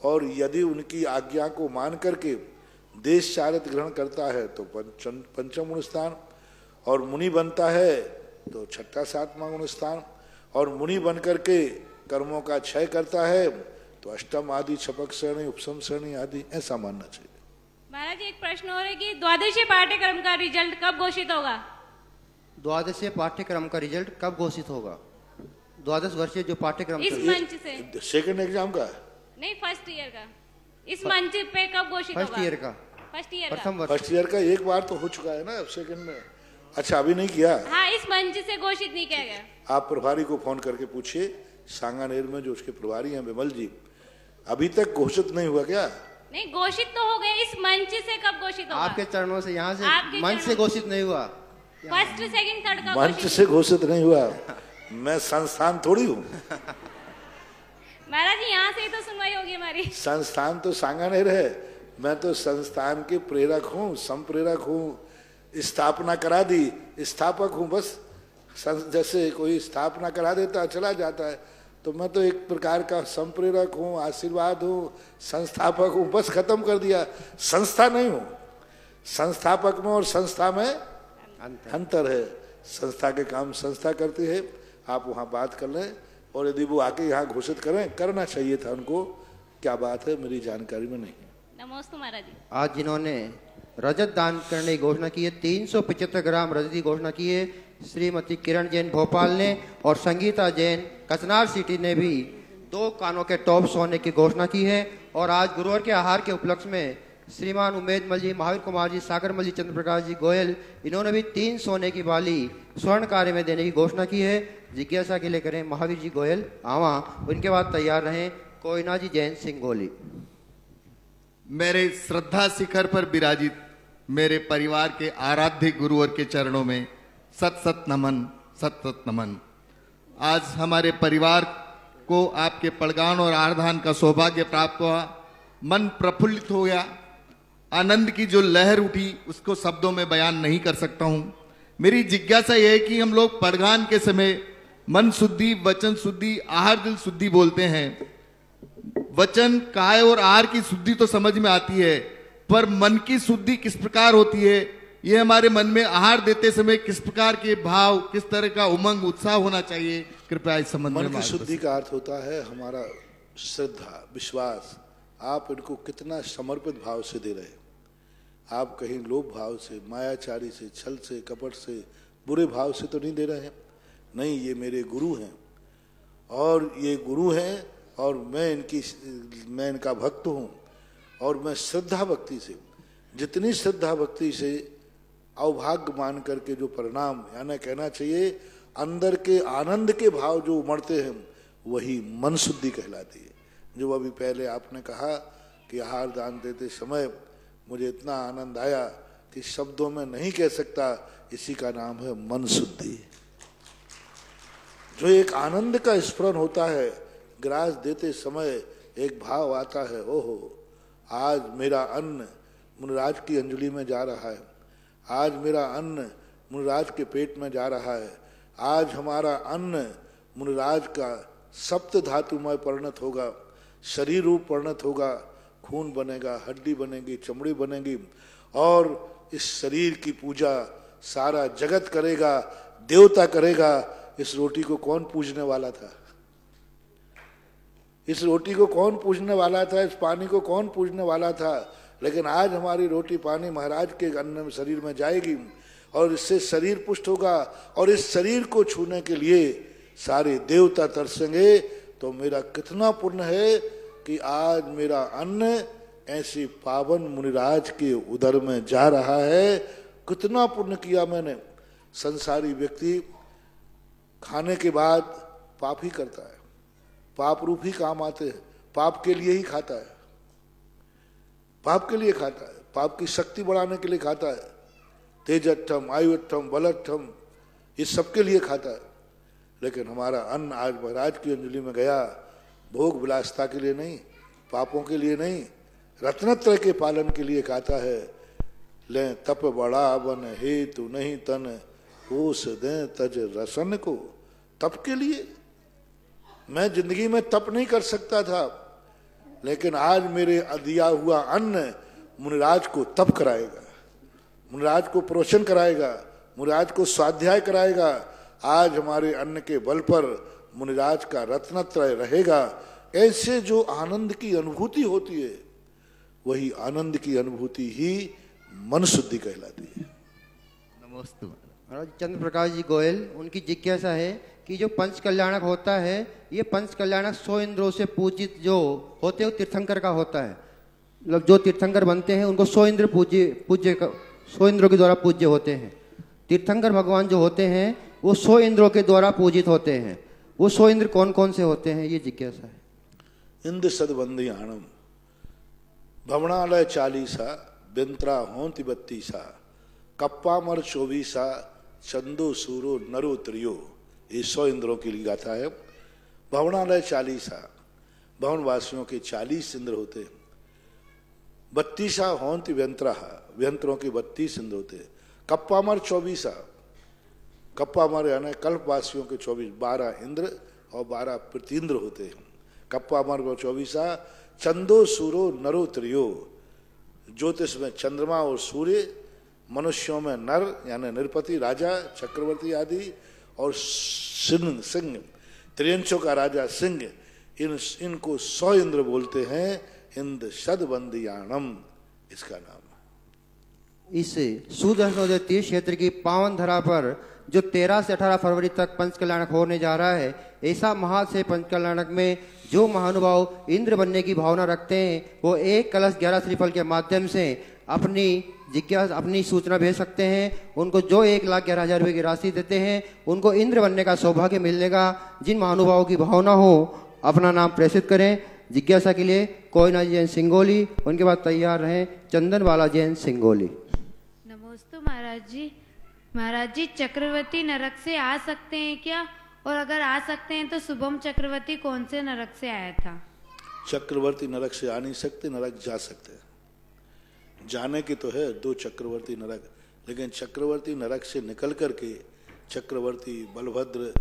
[SPEAKER 2] और यदि उनकी आज्ञा को मान करके देश चारित ग्रहण करता है तो पंचम गुण स्थान, और मुनि बनता है तो छठा सातवां गुण स्थान, और मुनि बन करके कर्मों का क्षय करता है तो अष्टम आदि, छपक श्रेणी, उपसम श्रेणी आदि, ऐसा मानना चाहिए।
[SPEAKER 6] महाराज एक प्रश्न और है कि द्वादशीय पाठ्यक्रम का रिजल्ट कब घोषित होगा?
[SPEAKER 3] द्वादशीय पाठ्यक्रम का रिजल्ट कब घोषित होगा? द्वादश वर्षीय जो पाठ्यक्रम
[SPEAKER 6] इस मंच से,
[SPEAKER 2] सेकंड एग्जाम का
[SPEAKER 6] नहीं फर्स्ट ईयर का, इस मंच पे कब घोषित होगा?
[SPEAKER 3] फर्स्ट ईयर का,
[SPEAKER 6] फर्स्ट ईयर
[SPEAKER 3] प्रथम वर्ष।
[SPEAKER 2] फर्स्ट ईयर का एक बार तो हो चुका है ना, सेकंड में अच्छा अभी नहीं किया।
[SPEAKER 6] हाँ, इस मंच से घोषित नहीं किया गया।
[SPEAKER 2] आप प्रभारी को फोन करके पूछिए, सांगानेर में जो उसके प्रभारी हैं विमल जी, अभी तक घोषित नहीं हुआ क्या?
[SPEAKER 6] नहीं, घोषित तो हो गया, इस मंच से कब घोषित होगा?
[SPEAKER 3] आपके चरणों से, यहाँ से मंच से घोषित नहीं हुआ।
[SPEAKER 6] फर्स्ट सेकंड थर्ड का
[SPEAKER 2] मंच से घोषित नहीं हुआ, मैं संस्थान थोड़ी हूँ।
[SPEAKER 6] महाराज यहाँ से ही तो सुनवाई होगी हमारी।
[SPEAKER 2] संस्थान तो सांगानेर है, मैं तो संस्थान के प्रेरक हूँ, संप्रेरक हूँ, स्थापना करा दी, स्थापक हूँ बस। जैसे कोई स्थापना करा देता चला जाता है, तो मैं तो एक प्रकार का संप्रेरक हूँ, आशीर्वाद हूँ, संस्थापक हूँ, बस खत्म कर दिया। संस्था नहीं हूँ, संस्थापक में और संस्था में अंतर है। संस्था के काम संस्था करती है, आप वहाँ बात कर लें, और यदि वो आके यहाँ घोषित करें, करना चाहिए था उनको, क्या बात है मेरी जानकारी में नहीं है।
[SPEAKER 6] नमस्ते महाराज जी।
[SPEAKER 3] आज जिन्होंने रजत दान करने की घोषणा की है, 375 ग्राम रजत की घोषणा की है, श्रीमती किरण जैन भोपाल ने, और संगीता जैन कचनार सिटी ने भी 2 कानों के टॉप सोने की घोषणा की है। और आज गुरुवार के आहार के उपलक्ष्य में श्रीमान उमेद मल जी, महावीर कुमार जी, सागर मल जी, चंद्र प्रकाश जी गोयल, इन्होंने भी 3 सोने की बाली स्वर्ण कार्य में देने की घोषणा की है। जिज्ञासा के लिए करें महावीर जी गोयल आवा, उनके बाद तैयार रहें कोयना जी जैन सिंगोली।
[SPEAKER 7] मेरे श्रद्धा शिखर पर विराजित मेरे परिवार के आराध्य गुरुवर के चरणों में सत सत नमन, सत सत नमन। आज हमारे परिवार को आपके पड़गान और आराधन का सौभाग्य प्राप्त हुआ, मन प्रफुल्लित हो गया, आनंद की जो लहर उठी उसको शब्दों में बयान नहीं कर सकता हूं। मेरी जिज्ञासा यह है कि हम लोग पड़गान के समय मन शुद्धि, वचन शुद्धि, आहार दिल शुद्धि बोलते हैं। वचन, काय और आहार की शुद्धि तो समझ में आती है, पर मन की शुद्धि किस प्रकार होती है, ये हमारे मन में आहार देते समय किस प्रकार के भाव, किस तरह का उमंग, उत्साह होना चाहिए, कृपया इस संबंध में।
[SPEAKER 2] मन की शुद्धि का अर्थ होता है हमारा श्रद्धा, विश्वास। आप इनको कितना समर्पित भाव से दे रहे हैं। आप कहीं लोभ भाव से, मायाचारी से, छल से, कपट से, बुरे भाव से तो नहीं दे रहे हैं। नहीं, ये मेरे गुरु हैं, और ये गुरु हैं, और मैं इनका भक्त हूँ, और मैं श्रद्धा भक्ति से, जितनी श्रद्धा भक्ति से अवभाग्य मान करके जो परिणाम, यानी कहना चाहिए अंदर के आनंद के भाव जो उमड़ते हैं, वही मन शुद्धि कहलाती है। जो अभी पहले आपने कहा कि आहार दान देते समय मुझे इतना आनंद आया कि शब्दों में नहीं कह सकता, इसी का नाम है मन शुद्धि। जो एक आनंद का स्फुरन होता है, ग्रास देते समय एक भाव आता है, ओहो आज मेरा अन्न मुनिराज की अंजलि में जा रहा है, आज मेरा अन्न मुनिराज के पेट में जा रहा है, आज हमारा अन्न मुनिराज का सप्त धातु में परिणत होगा, शरीर रूप परिणत होगा, खून बनेगा, हड्डी बनेगी, चमड़ी बनेगी, और इस शरीर की पूजा सारा जगत करेगा, देवता करेगा। इस रोटी को कौन पूजने वाला था? इस रोटी को कौन पूजने वाला था? इस पानी को कौन पूजने वाला था? लेकिन आज हमारी रोटी पानी महाराज के अन्न में, शरीर में जाएगी, और इससे शरीर पुष्ट होगा, और इस शरीर को छूने के लिए सारे देवता तरसेंगे। तो मेरा कितना पुण्य है कि आज मेरा अन्न ऐसी पावन मुनिराज के उदर में जा रहा है। कितना पुण्य किया मैंने। संसारी व्यक्ति खाने के बाद पाप ही करता है, पाप रूप ही काम आते हैं, पाप के लिए ही खाता है, पाप के लिए खाता है, पाप की शक्ति बढ़ाने के लिए खाता है, तेजट्ठम, आयुट्ठम, बलट्ठम, इस सब के लिए खाता है। लेकिन हमारा अन्न आज महाराज की अंजलि में गया, भोग विलासता के लिए नहीं, पापों के लिए नहीं, रत्नत्रय के पालन के लिए खाता है। ले तप बड़ा बन हेतु नहीं तन, होश दे तज रसन को। तप के लिए मैं जिंदगी में तप नहीं कर सकता था, लेकिन आज मेरे दिया हुआ अन्न मुनिराज को तप कराएगा, मुनिराज को प्रोशन कराएगा, मुनिराज को स्वाध्याय कराएगा। आज हमारे अन्न के बल पर मुनिराज का रत्नत्रय रहेगा। ऐसे जो आनंद की अनुभूति होती है, वही आनंद की अनुभूति ही मन शुद्धि कहलाती है।
[SPEAKER 7] नमोस्तु।
[SPEAKER 3] महाराज चंद्र प्रकाश जी गोयल, उनकी जिज्ञासा है कि जो पंच कल्याणक होता है, ये पंच कल्याणक 100 इंद्रों से पूजित जो होते हैं वो तीर्थंकर का होता है। मतलब जो तीर्थंकर बनते हैं उनको 100 इंद्र 100 इंद्रों के द्वारा पूज्य होते हैं। तीर्थंकर भगवान जो होते हैं वो 100 इंद्रों के द्वारा पूजित होते हैं। वो 100 इंद्र कौन कौन से होते हैं, ये जिज्ञासा है।
[SPEAKER 2] इंद्र सदबंदियाणम भवनालय 40 बिंत्रा होंति 32 कप्पामर 24 चंदो सूरो नरो त्रियो। ये 100 इंद्रों की गाथा है। भवनालय 40 भवन वासियों के 40 इंद्र होते हैं। 32 होंति व्यंत्रा, व्यंत्रों के 32 इंद्र होते हैं। कप्पामर 24, कप्पामर यानी कल्पवासियों के 24, 12 इंद्र और 12 प्रतीन्द्र होते हैं। कप्पामर को 24 चंदो सूरो नरो त्रियो, ज्योतिष में चंद्रमा और सूर्य, मनुष्यों में नर यानी नृपति राजा चक्रवर्ती आदि, और सिंह त्रियंशों का राजा सिंह। इनको 100 इंद्र बोलते हैं। इंद्र सदबंदियाणम इसका नाम है।
[SPEAKER 3] इस सुदर्शनोदय तीर्थ क्षेत्र की पावन धरा पर जो 13 से 18 फरवरी तक पंच कल्याणक होने जा रहा है, ऐसा महाशय पंच कल्याणक में जो महानुभाव इंद्र बनने की भावना रखते हैं, वो 1 कलश 11 श्रीफल के माध्यम से अपनी जिज्ञासा, अपनी सूचना भेज सकते हैं। उनको जो 1,11,000 रुपये की राशि देते हैं, उनको इंद्र बनने का सौभाग्य मिलेगा। जिन महानुभावों की भावना हो अपना नाम प्रेषित करें। जिज्ञासा के लिए कोयना जैन सिंगोली, उनके बाद तैयार रहें चंदनवाला जैन सिंगोली।
[SPEAKER 8] नमोस्तु महाराज जी। महाराज जी, चक्रवर्ती नरक से आ सकते हैं क्या? और अगर आ सकते हैं तो शुभम चक्रवर्ती कौन से नरक से आया था?
[SPEAKER 2] चक्रवर्ती नरक से आ नहीं सकते, नरक जा सकते हैं। जाने की तो है 2 चक्रवर्ती नरक, लेकिन चक्रवर्ती नरक से निकल करके चक्रवर्ती बलभद्र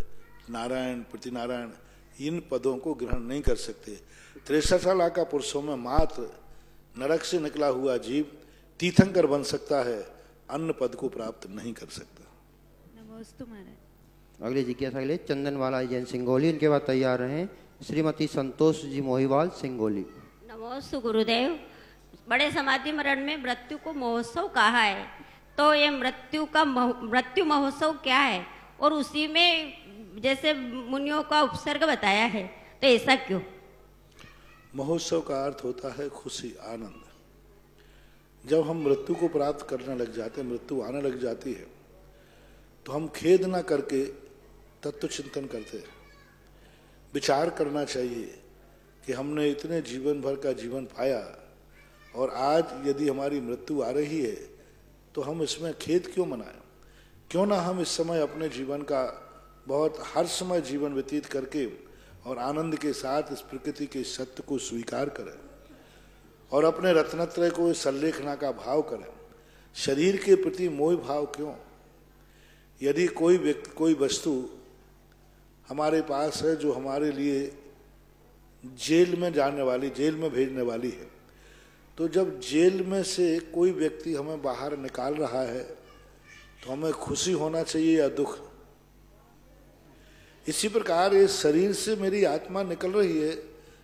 [SPEAKER 2] नारायण प्रतिनारायण इन पदों को ग्रहण नहीं कर सकते। 63 लाख पुरुषों में मात्र नरक से निकला हुआ जीव तीर्थंकर बन सकता है, अन्य पद को प्राप्त नहीं कर सकता।
[SPEAKER 8] नमोस्तु महाराज।
[SPEAKER 3] अगली जिज्ञासा के लिए चंदनवाला जैन सिंगोली, इनके बाद तैयार रहें श्रीमती संतोष जी मोहिवाल सिंगोली।
[SPEAKER 9] नमोस्तु गुरुदेव। बड़े समाधि मरण में मृत्यु को महोत्सव कहा है, तो ये मृत्यु महोत्सव क्या है? और उसी में जैसे मुनियों का उपसर्ग बताया है, तो ऐसा क्यों?
[SPEAKER 2] महोत्सव का अर्थ होता है खुशी, आनंद। जब हम मृत्यु को प्राप्त करने लग जाते हैं, मृत्यु आने लग जाती है, तो हम खेद ना करके तत्व चिंतन करते हैं। विचार करना चाहिए कि हमने इतने जीवन भर का जीवन पाया और आज यदि हमारी मृत्यु आ रही है तो हम इसमें खेद क्यों मनाएं? क्यों ना हम इस समय अपने जीवन का बहुत हर समय जीवन व्यतीत करके और आनंद के साथ इस प्रकृति के सत्य को स्वीकार करें और अपने रत्नत्रय को संलेखना का भाव करें। शरीर के प्रति मोह भाव क्यों? यदि कोई वस्तु हमारे पास है जो हमारे लिए जेल में जाने वाली, जेल में भेजने वाली है, तो जब जेल में से कोई व्यक्ति हमें बाहर निकाल रहा है तो हमें खुशी होना चाहिए या दुख? इसी प्रकार इस शरीर से मेरी आत्मा निकल रही है,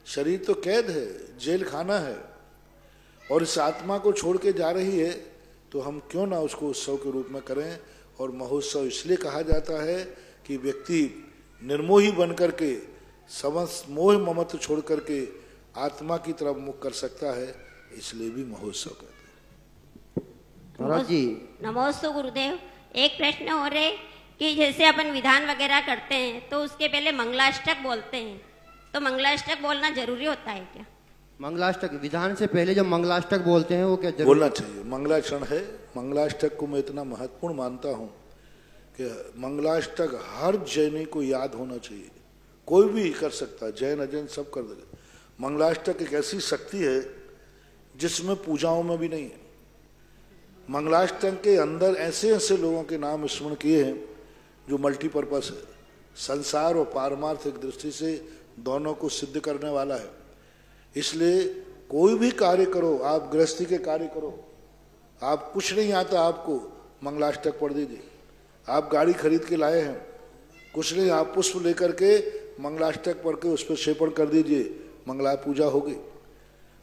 [SPEAKER 2] शरीर तो कैद है, जेल खाना है, और इस आत्मा को छोड़ के जा रही है, तो हम क्यों ना उसको उत्सव के रूप में करें। और महोत्सव इसलिए कहा जाता है कि व्यक्ति निर्मोही बन करके समस्त मोह ममत्व छोड़ करके आत्मा की तरफ मुख कर सकता है, इसलिए भी महोत्सव कहते हैं।
[SPEAKER 3] महाराज जी
[SPEAKER 9] नमोस्तु गुरुदेव। एक प्रश्न हो रहे कि जैसे अपन विधान वगैरह करते हैं तो उसके पहले मंगलाष्टक बोलते हैं, तो मंगलाष्टक बोलना जरूरी होता है क्या?
[SPEAKER 3] मंगलाष्टक विधान से पहले जो मंगलाष्टक बोलते हैं वो क्या जरूरी?
[SPEAKER 2] बोलना चाहिए। मंगलाचरण है। मंगलाष्टक को मैं इतना महत्वपूर्ण मानता हूँ कि मंगलाष्टक हर जैनी को याद होना चाहिए। कोई भी कर सकता है, जैन अजैन सब कर देगा। मंगलाष्टक एक ऐसी शक्ति है जिसमें पूजाओं में भी नहीं है। मंगलाष्टक के अंदर ऐसे ऐसे लोगों के नाम स्मरण किए हैं जो मल्टीपर्पस है, संसार और पारमार्थिक दृष्टि से दोनों को सिद्ध करने वाला है। इसलिए कोई भी कार्य करो, आप गृहस्थी के कार्य करो, आप कुछ नहीं आता आपको, मंगलाष्टक पढ़ दीजिए। आप गाड़ी खरीद के लाए हैं, कुछ नहीं, आप पुष्प लेकर के मंगलाष्टक पढ़ के उस पर शेपण कर दीजिए, मंगला पूजा होगी।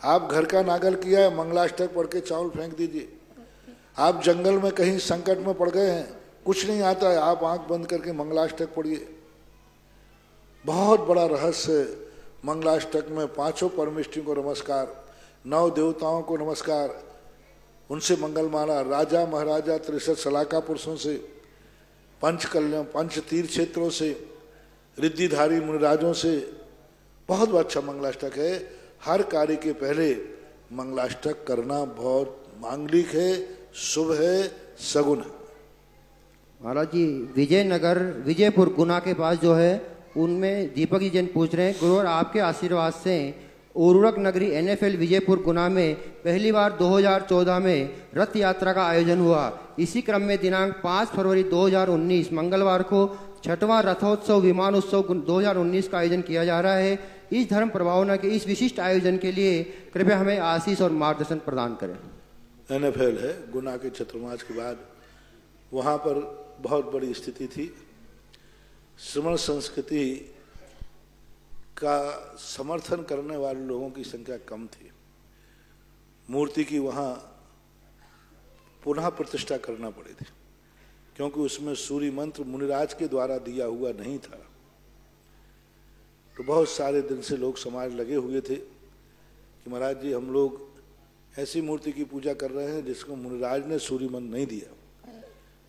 [SPEAKER 2] आप घर का नागल किया है, मंगलाष्टक पढ़ के चावल फेंक दीजिए। आप जंगल में कहीं संकट में पड़ गए हैं, कुछ नहीं आता है, आप आंख बंद करके मंगलाष्टक पढ़िए। बहुत बड़ा रहस्य मंगलाष्टक में 5 परमेष्ठियों को नमस्कार, 9 देवताओं को नमस्कार, उनसे मंगलमाला, राजा महाराजा 63 सलाका पुरुषों से, पंच कल्याण, पंच तीर्थ क्षेत्रों से, रिद्धिधारी मुनिराजों से। बहुत अच्छा मंगलाष्टक है। हर कार्य के पहले मंगलाष्टक करना बहुत मांगलिक है, शुभ है, सगुन है।
[SPEAKER 3] महाराज जी, विजयनगर विजयपुर गुना के पास जो है, उनमें दीपक जी जैन पूछ रहे हैं, गुरुवर आपके आशीर्वाद से उर्वरक नगरी NFL विजयपुर गुना में पहली बार 2014 में रथ यात्रा का आयोजन हुआ। इसी क्रम में दिनांक 5 फरवरी 2019 मंगलवार को 6वां रथोत्सव विमान उत्सव 2019 का आयोजन किया जा रहा है। इस धर्म प्रभावना के इस विशिष्ट आयोजन के लिए कृपया हमें आशीष और मार्गदर्शन प्रदान करें।
[SPEAKER 2] NFL है गुना के चतुर्मास के बाद, वहाँ पर बहुत बड़ी स्थिति थी। श्रमण संस्कृति का समर्थन करने वाले लोगों की संख्या कम थी। मूर्ति की वहाँ पुनः प्रतिष्ठा करना पड़ी थी, क्योंकि उसमें सूर्य मंत्र मुनिराज के द्वारा दिया हुआ नहीं था। तो बहुत सारे दिन से लोग समाज लगे हुए थे कि महाराज जी, हम लोग ऐसी मूर्ति की पूजा कर रहे हैं जिसको मुनिराज ने सूर्य मंत्र नहीं दिया।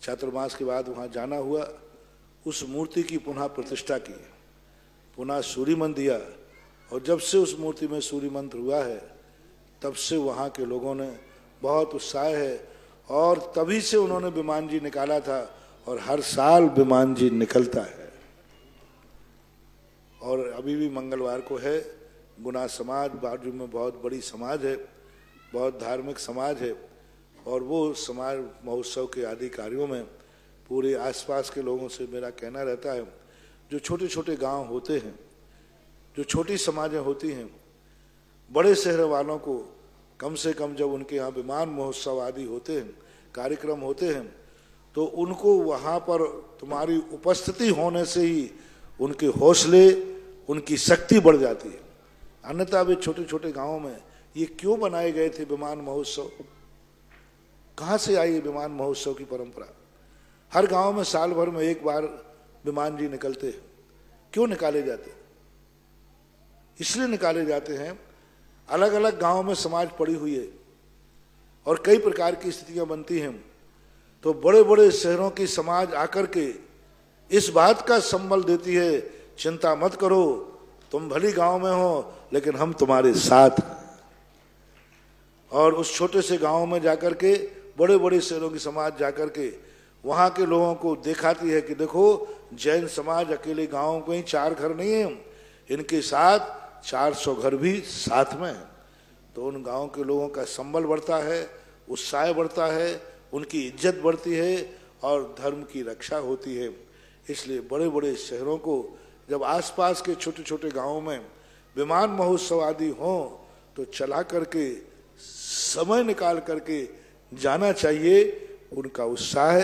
[SPEAKER 2] चातुर्मास के बाद वहाँ जाना हुआ, उस मूर्ति की पुनः प्रतिष्ठा की, पुनः सूर्य मंत्र दिया, और जब से उस मूर्ति में सूर्य मंत्र हुआ है तब से वहाँ के लोगों ने बहुत उत्साह है, और तभी से उन्होंने विमान जी निकाला था, और हर साल विमान जी निकलता है। और अभी भी मंगलवार को है। गुना समाज बाजू में बहुत बड़ी समाज है, बहुत धार्मिक समाज है, और वो समाज महोत्सव के आदि कार्यों में पूरे आसपास के लोगों से मेरा कहना रहता है, जो छोटे छोटे गांव होते हैं, जो छोटी समाजें होती हैं, बड़े शहर वालों को कम से कम जब उनके यहाँ विमान महोत्सव आदि होते हैं, कार्यक्रम होते हैं, तो उनको वहाँ पर तुम्हारी उपस्थिति होने से ही उनके हौसले, उनकी शक्ति बढ़ जाती है। अन्यथा वे छोटे छोटे गांवों में ये क्यों बनाए गए थे विमान महोत्सव? कहाँ से आई विमान महोत्सव की परंपरा? हर गांव में साल भर में एक बार विमान जी निकलते हैं। क्यों निकाले जाते? इसलिए निकाले जाते हैं, अलग अलग गांव में समाज पड़ी हुई है और कई प्रकार की स्थितियां बनती हैं, तो बड़े बड़े शहरों की समाज आकर के इस बात का संबल देती है, चिंता मत करो, तुम भली गांव में हो लेकिन हम तुम्हारे साथ हैं। और उस छोटे से गांव में जाकर के बड़े बड़े शहरों की समाज जाकर के वहां के लोगों को दिखाती है कि देखो, जैन समाज अकेले गांव में ही 4 घर नहीं है, इनके साथ 400 घर भी साथ में है। तो उन गांव के लोगों का संबल बढ़ता है, उत्साह बढ़ता है, उनकी इज्जत बढ़ती है और धर्म की रक्षा होती है। इसलिए बड़े बड़े शहरों को जब आसपास के छोटे छोटे गांवों में विमान महोत्सव आदि हो तो चला करके समय निकाल करके जाना चाहिए, उनका उत्साह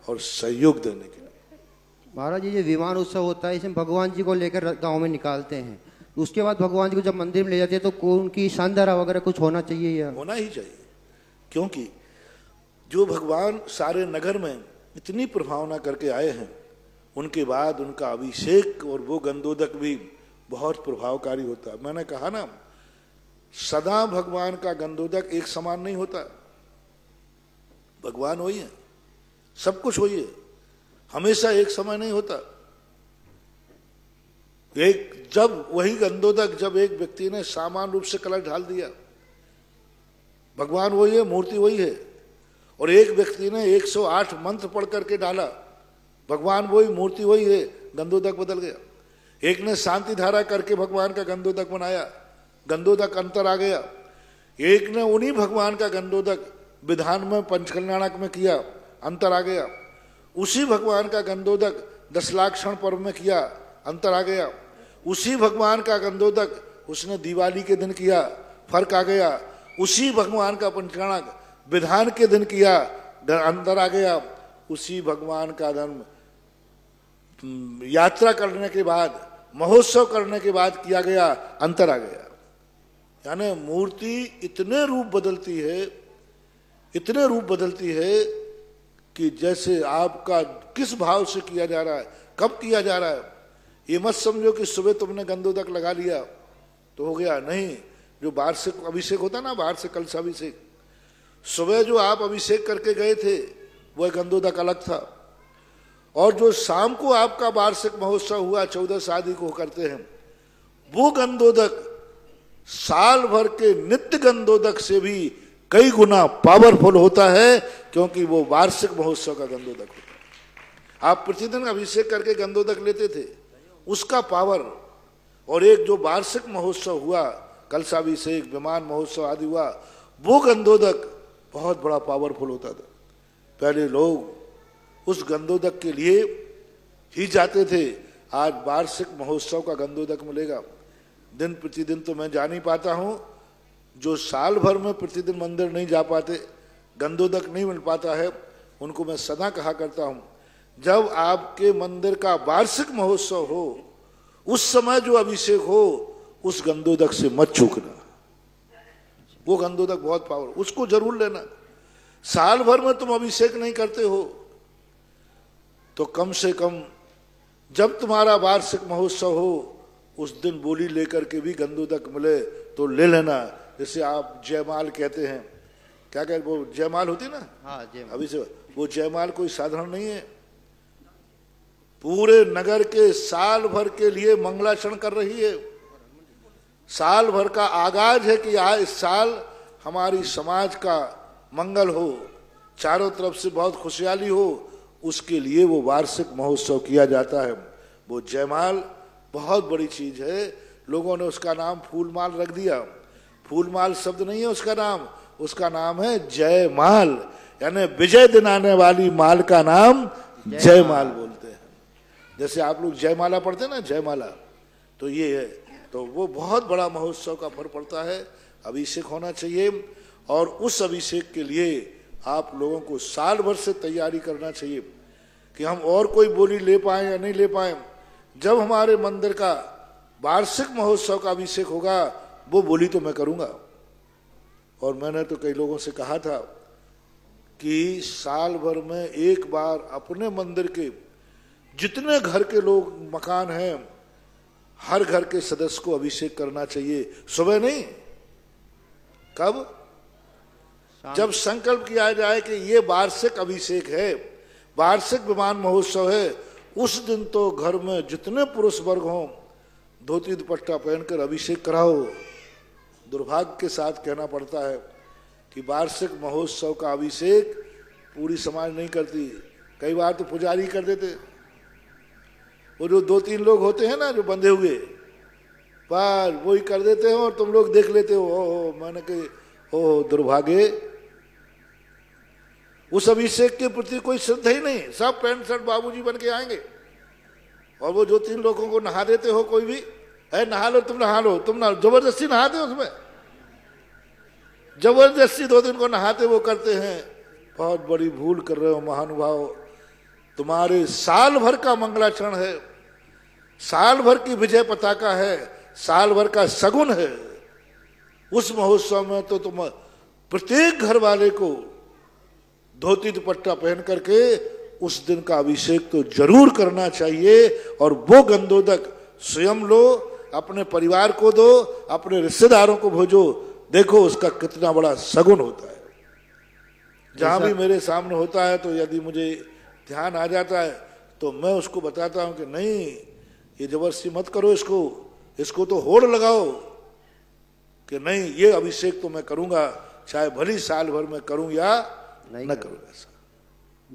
[SPEAKER 2] और सहयोग देने के लिए।
[SPEAKER 3] महाराज जी, ये विमान उत्सव होता है, इसमें भगवान जी को लेकर गांव में निकालते हैं, उसके बाद भगवान जी को जब मंदिर में ले जाते हैं तो उनकी शानदारा वगैरह कुछ होना चाहिए या?
[SPEAKER 2] होना ही चाहिए, क्योंकि जो भगवान सारे नगर में इतनी प्रभावना करके आए हैं, उनके बाद उनका अभिषेक और वो गंधोदक भी बहुत प्रभावकारी होता है। मैंने कहा ना, सदा भगवान का गंधोदक एक समान नहीं होता। भगवान वही है, सब कुछ वही है, हमेशा एक समय नहीं होता। जब वही गंधोदक, जब एक व्यक्ति ने सामान्य रूप से कलश ढाल दिया, भगवान वही है, मूर्ति वही है, और एक व्यक्ति ने 108 मंत्र पढ़ करके डाला, भगवान वही, मूर्ति वही है, गंधोदक बदल गया। एक ने शांति धारा करके भगवान का गंधोदक बनाया, गंधोदक अंतर आ गया। एक ने उन्हीं भगवान का गंधोदक विधान में पंचकल्याणक में किया, अंतर आ गया। उसी भगवान का गंधोदक 10 लाख क्षण पर्व में किया, अंतर आ गया। उसी भगवान का गंधोदक उसने दिवाली के दिन किया, फर्क आ गया। उसी भगवान का पंचांग विधान के दिन किया, अंतर आ गया। उसी भगवान का धर्म यात्रा करने के बाद, महोत्सव करने के बाद किया गया, अंतर आ गया। यानी मूर्ति इतने रूप बदलती है, इतने रूप बदलती है कि जैसे आपका किस भाव से किया जा रहा है, कब किया जा रहा है। ये मत समझो कि सुबह तुमने गंधोदक लगा लिया तो हो गया, नहीं। जो वार्षिक अभिषेक होता ना, वार्षिक कलशाभिषेक, सुबह जो आप अभिषेक करके गए थे वह गंधोदक अलग था, और जो शाम को आपका वार्षिक महोत्सव हुआ 14 शादी को करते हैं, वो गंधोदक साल भर के नित्य गंधोदक से भी कई गुना पावरफुल होता है, क्योंकि वो वार्षिक महोत्सव का गंधोदक होता है। आप प्रतिदिन अभिषेक करके गंधोदक लेते थे, उसका पावर, और एक जो वार्षिक महोत्सव हुआ, कलशाभिषेक, विमान महोत्सव आदि हुआ, वो गंधोदक बहुत बड़ा पावरफुल होता था। पहले लोग उस गंधोदक के लिए ही जाते थे। आज वार्षिक महोत्सव का गंधोदक मिलेगा। दिन प्रतिदिन तो मैं जा नहीं पाता हूं, जो साल भर में प्रतिदिन मंदिर नहीं जा पाते, गंधोदक नहीं मिल पाता है, उनको मैं सदा कहा करता हूं, जब आपके मंदिर का वार्षिक महोत्सव हो, उस समय जो अभिषेक हो, उस गंधोदक से मत चूकना। वो गंधोदक बहुत पावर, उसको जरूर लेना। साल भर में तुम अभिषेक नहीं करते हो तो कम से कम जब तुम्हारा वार्षिक महोत्सव हो, उस दिन बोली लेकर के भी गंधोदक मिले तो ले लेना। जैसे आप जयमाल कहते हैं, क्या कहते, वो जयमाल होती ना,
[SPEAKER 3] हाँ,
[SPEAKER 2] अभी से वो जयमाल कोई साधारण नहीं है, पूरे नगर के साल भर के लिए मंगलाचरण कर रही है। साल भर का आगाज है कि इस साल हमारी समाज का मंगल हो, चारों तरफ से बहुत खुशहाली हो, उसके लिए वो वार्षिक महोत्सव किया जाता है। वो जयमाल बहुत बड़ी चीज है। लोगों ने उसका नाम फूलमाल रख दिया। फूलमाल शब्द नहीं है उसका नाम, उसका नाम है जयमाल, यानी विजय दिन आने वाली माल का नाम जयमाल बोलते हैं। जैसे आप लोग जयमाला पढ़ते हैं ना, जयमाला, तो ये है। तो वो बहुत बड़ा महोत्सव का फर्क पड़ता है। अभिषेक होना चाहिए, और उस अभिषेक के लिए आप लोगों को साल भर से तैयारी करना चाहिए कि हम और कोई बोली ले पाए या नहीं ले पाए। जब हमारे मंदिर का वार्षिक महोत्सव का अभिषेक होगा, वो बोली तो मैं करूंगा। और मैंने तो कई लोगों से कहा था कि साल भर में एक बार अपने मंदिर के जितने घर के लोग, मकान हैं, हर घर के सदस्य को अभिषेक करना चाहिए। सुबह नहीं, कब? जब संकल्प किया जाए कि ये वार्षिक अभिषेक है, वार्षिक विमान महोत्सव है, उस दिन तो घर में जितने पुरुष वर्ग हों, धोती दुपट्टा पहनकर अभिषेक कराओ। दुर्भाग्य के साथ कहना पड़ता है कि वार्षिक महोत्सव का अभिषेक पूरी समाज नहीं करती। कई बार तो पुजारी कर देते, वो जो 2-3 लोग होते हैं ना जो बंधे हुए, पर वही कर देते हो और तुम लोग देख लेते हो। ओ मैंने कही, ओ दुर्भाग्य, उस अभिषेक के प्रति कोई श्रद्धा ही नहीं। सब पैंट शर्ट बाबूजी बन के आएंगे, और वो 2-3 लोगों को नहा देते हो, कोई भी है नहा लो, तुम नहा लो, तुम ना जबरदस्ती नहाते हो, उसमें जबरदस्ती 2 दिन को नहाते वो करते हैं। बहुत बड़ी भूल कर रहे हो महानुभाव। तुम्हारे साल भर का मंगलाचरण है, साल भर की विजय पताका है, साल भर का सगुन है। उस महोत्सव में तो तुम प्रत्येक घर वाले को धोती दुपट्टा पहन करके उस दिन का अभिषेक तो जरूर करना चाहिए। और वो गंधोदक स्वयं लो, अपने परिवार को दो, अपने रिश्तेदारों को भेजो। देखो उसका कितना बड़ा सगुन होता है। जहां भी मेरे सामने होता है तो यदि मुझे ध्यान आ जाता है तो मैं उसको बताता हूं कि नहीं, ये जबरदस्ती मत करो, इसको तो होड़ लगाओ कि नहीं, ये अभिषेक तो मैं करूंगा, चाहे भली साल भर में करूं या न करूं। ऐसा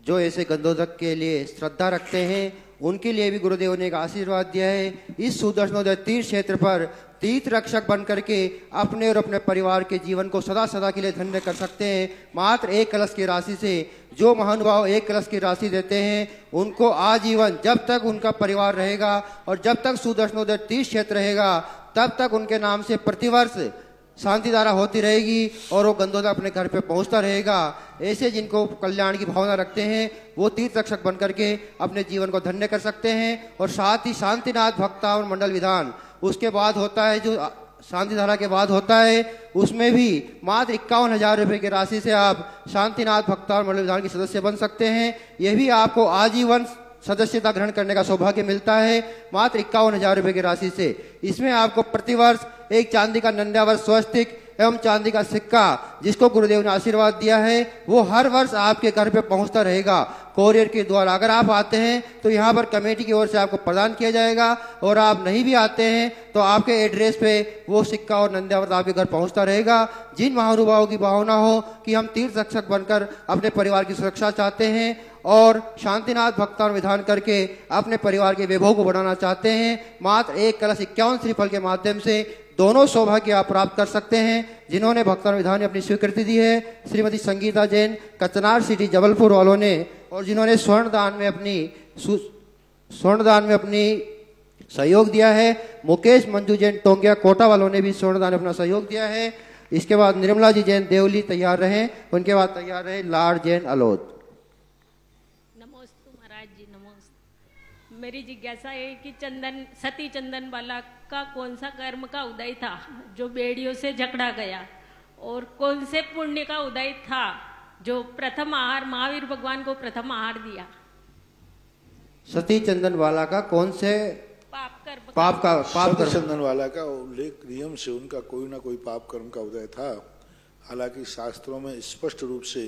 [SPEAKER 3] जो ऐसे गंधोदक के लिए श्रद्धा रखते हैं उनके लिए भी गुरुदेव ने एक आशीर्वाद दिया है। इस सुदर्शनोदय तीर्थ क्षेत्र पर तीर्थ रक्षक बन करके अपने और अपने परिवार के जीवन को सदा सदा के लिए धन्य कर सकते हैं। मात्र 1 कलश की राशि से जो महानुभाव 1 कलश की राशि देते हैं, उनको आजीवन, जब तक उनका परिवार रहेगा और जब तक सुदर्शनोदय तीर्थ क्षेत्र रहेगा, तब तक उनके नाम से प्रतिवर्ष शांति धारा होती रहेगी और वो गंधोदक अपने घर पे पहुंचता रहेगा। ऐसे जिनको कल्याण की भावना रखते हैं वो तीर्थ रक्षक बन करके अपने जीवन को धन्य कर सकते हैं। और साथ ही शांतिनाथ भक्तावन मंडल विधान उसके बाद होता है, जो शांति धारा के बाद होता है, उसमें भी मात्र 51,000 रुपये की राशि से आप शांतिनाथ भक्तावन मंडल विधान के सदस्य बन सकते हैं। यह भी आपको आजीवन सदस्यता ग्रहण करने का सौभाग्य मिलता है मात्र 51,000 रुपये की राशि से। इसमें आपको प्रतिवर्ष एक चांदी का नंद्यावर स्वस्तिक एवं चांदी का सिक्का, जिसको गुरुदेव ने आशीर्वाद दिया है, वो हर वर्ष आपके घर पे पहुंचता रहेगा कोरियर के द्वारा। अगर आप आते हैं तो यहाँ पर कमेटी की ओर से आपको प्रदान किया जाएगा, और आप नहीं भी आते हैं तो आपके एड्रेस पे वो सिक्का और नंद्यावर आपके घर पहुंचता रहेगा। जिन महानुभावों की भावना हो कि हम तीर्थ रक्षक बनकर अपने परिवार की सुरक्षा चाहते हैं और शांतिनाथ भक्तावन विधान करके अपने परिवार के वैभव को बढ़ाना चाहते हैं, मात्र 1 कलश 51 श्रीफल के माध्यम से दोनों सौभाग्य आप प्राप्त कर सकते हैं। जिन्होंने भक्तावन विधान ने अपनी स्वीकृति दी है श्रीमती संगीता जैन, कचनार सिटी जबलपुर वालों ने, और जिन्होंने स्वर्णदान में अपनी सहयोग दिया है मुकेश मंजू जैन टोंगिया कोटा वालों ने भी स्वर्णदान में अपना सहयोग दिया है। इसके बाद निर्मला जी जैन देवली तैयार रहे, उनके बाद तैयार रहे लाड जैन अलोद।
[SPEAKER 10] नमोस्तु महाराज जी, नमोस्तु। मेरी जिज्ञासा है कि सती चंदनवाला का कौन सा कर्म का उदय था जो बेड़ियों से जकड़ा गया, और कौन से पुण्य का उदय था जो प्रथम आहार महावीर भगवान को प्रथम आहार दिया।
[SPEAKER 3] सती चंदनवाला का कौन से पाप
[SPEAKER 2] चंदनवाला का उल्लेख नियम से उनका कोई ना कोई पाप कर्म का उदय था। हालांकि शास्त्रों में स्पष्ट रूप से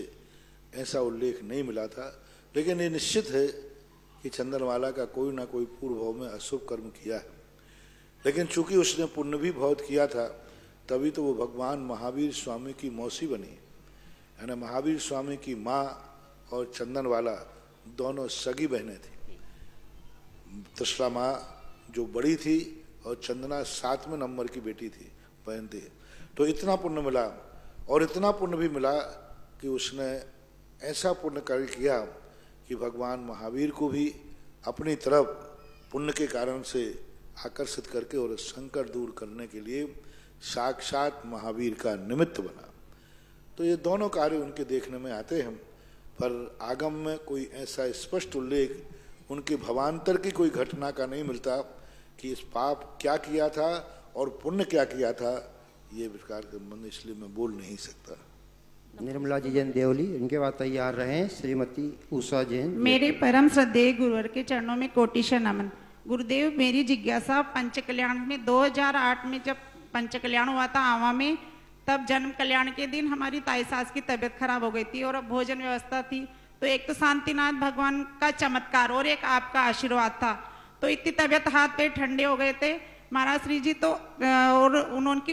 [SPEAKER 2] ऐसा उल्लेख नहीं मिला था, लेकिन ये निश्चित है कि चंदनवाला का कोई ना कोई पूर्व भाव में अशुभ कर्म किया है। लेकिन चूंकि उसने पुण्य भी बहुत किया था, तभी तो वो भगवान महावीर स्वामी की मौसी बनी। यानी महावीर स्वामी की माँ और चंदनवाला दोनों सगी बहनें थी। त्रिशला माँ जो बड़ी थी और चंदना 7वें नंबर की बेटी थी, बहन थी। तो इतना पुण्य मिला, और इतना पुण्य भी मिला कि उसने ऐसा पुण्य कार्य किया कि भगवान महावीर को भी अपनी तरफ पुण्य के कारण से आकर्षित करके और संकट दूर करने के लिए साक्षात महावीर का निमित्त बना। तो ये दोनों कार्य उनके देखने में आते हैं, पर आगम में कोई ऐसा स्पष्ट उल्लेख उनके भवांतर की कोई घटना का नहीं मिलता कि इस पाप क्या किया था और पुण्य क्या किया था। ये विकार के संबंध इसलिए मैं बोल नहीं सकता।
[SPEAKER 3] निर्मला जी जैन देवली, इनके बाद तैयार रहे श्रीमती उषा जैन।
[SPEAKER 11] मेरे परम श्रद्धेय गुरुवर के चरणों में कोटिशा नमन। गुरुदेव, मेरी जिज्ञासा पंच कल्याण में 2008 में जब पंच कल्याण हुआ था आवा में, तब जन्म कल्याण के दिन हमारी ताई सास की तबीयत खराब हो गई थी और अब भोजन व्यवस्था थी। तो एक तो शांतिनाथ भगवान का चमत्कार और एक आपका आशीर्वाद था, तो इतनी तबीयत हाथ पैर ठंडे हो गए थे महाराज श्री जी। तो और